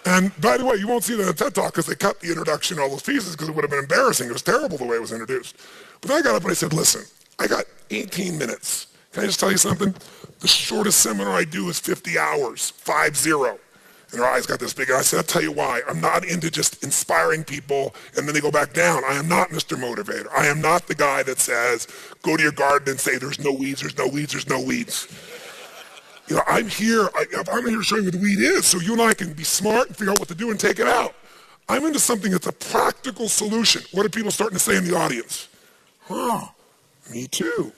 And by the way, you won't see that in TED Talk because they cut the introduction, all those pieces, because it would have been embarrassing. It was terrible the way it was introduced. But then I got up and I said, listen, I got 18 minutes. Can I just tell you something? The shortest seminar I do is 50 hours, 50. And her eyes got this big. And I said, I'll tell you why. I'm not into just inspiring people and then they go back down. I am not Mr. Motivator. I am not the guy that says, go to your garden and say, there's no weeds, there's no weeds, there's no weeds. I'm here showing you what the weed is so you and I can be smart and figure out what to do and take it out. I'm into something that's a practical solution. What are people starting to say in the audience? Me too.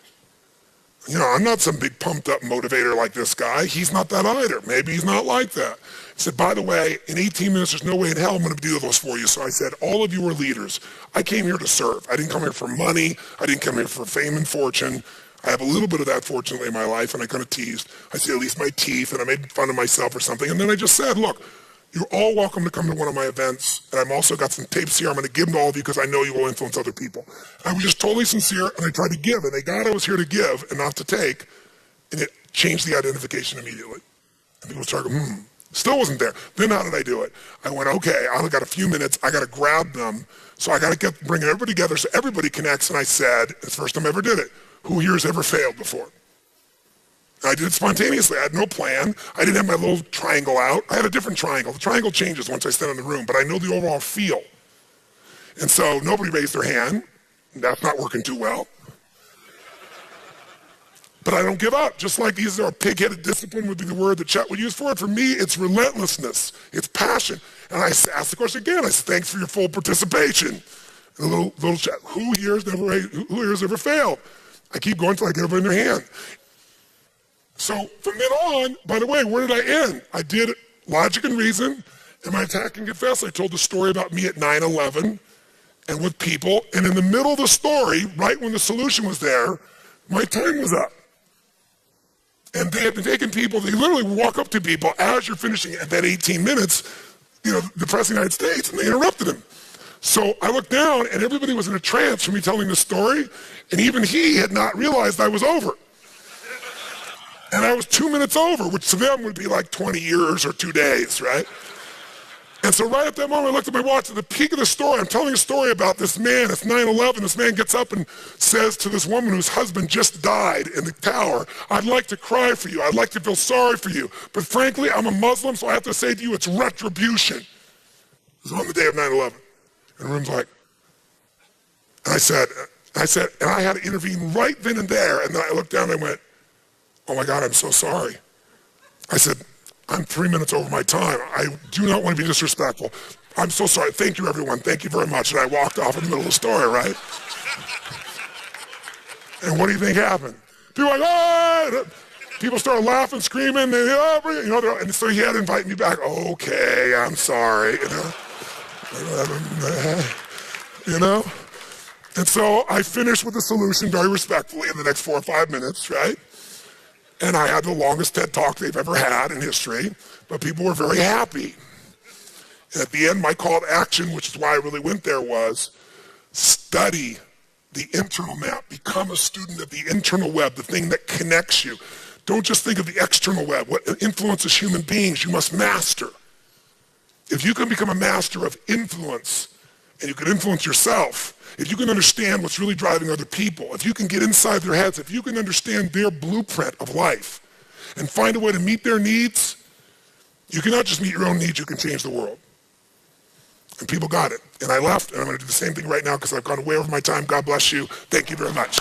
I'm not some big pumped up motivator like this guy. He's not that either. Maybe he's not like that. He said, by the way, in 18 minutes, there's no way in hell I'm going to do those for you. So I said, all of you are leaders. I came here to serve. I didn't come here for money. I didn't come here for fame and fortune. I have a little bit of that, fortunately, in my life, and I kind of teased. I said, at least my teeth, and I made fun of myself or something. And then I just said, look, you're all welcome to come to one of my events, and I've also got some tapes here. I'm going to give them to all of you because I know you will influence other people. I was just totally sincere, and I tried to give, and they got I was here to give and not to take, and it changed the identification immediately. And people started going, still wasn't there. Then how did I do it? I went, okay, I've got a few minutes. I got to grab them, so I got to bring everybody together so everybody connects, and I said, it's the first time I ever did it, who here has ever failed before? I did it spontaneously. I had no plan. I didn't have my little triangle out. I had a different triangle. The triangle changes once I stand in the room, but I know the overall feel. And so nobody raised their hand. That's not working too well. But I don't give up. Just like these are pig-headed discipline would be the word that Chet would use for it. For me, it's relentlessness. It's passion. And I asked the question again. I said, thanks for your full participation. And a little chat. Who here has ever failed? I keep going until I get everybody in their hand. So from then on, by the way, where did I end? I did Logic and Reason, and my Attack and Confess. I told the story about me at 9/11 and with people, and in the middle of the story, right when the solution was there, my time was up. And they had been taking people, they literally walk up to people as you're finishing at that 18 minutes, the President of the United States, and they interrupted him. So I looked down, and everybody was in a trance from me telling the story, and even he had not realized I was over. And I was 2 minutes over, which to them would be like 20 years or 2 days, right? And so right at that moment, I looked at my watch. At the peak of the story, I'm telling a story about this man. It's 9/11. This man gets up and says to this woman whose husband just died in the tower, I'd like to cry for you. I'd like to feel sorry for you. But frankly, I'm a Muslim, so I have to say to you, it's retribution. It was on the day of 9/11. And the room's like, and I said, and I had to intervene right then and there. And then I looked down and I went, oh my God, I'm so sorry. I said, I'm 3 minutes over my time. I do not want to be disrespectful. I'm so sorry. Thank you, everyone. Thank you very much. And I walked off in the middle of the story, right? And what do you think happened? People were like, oh! People started laughing, screaming, and so he had to invite me back. Okay, I'm sorry, And so I finished with the solution very respectfully in the next 4 or 5 minutes, right? And I had the longest TED Talk they've ever had in history, but people were very happy. And at the end, my call to action, which is why I really went there, was study the internal map. Become a student of the internal web, the thing that connects you. Don't just think of the external web. What influences human beings, you must master. If you can become a master of influence, and you can influence yourself, if you can understand what's really driving other people, if you can get inside their heads, if you can understand their blueprint of life and find a way to meet their needs, you cannot just meet your own needs, you can change the world. And people got it. And I left, and I'm going to do the same thing right now because I've gone way over my time. God bless you. Thank you very much.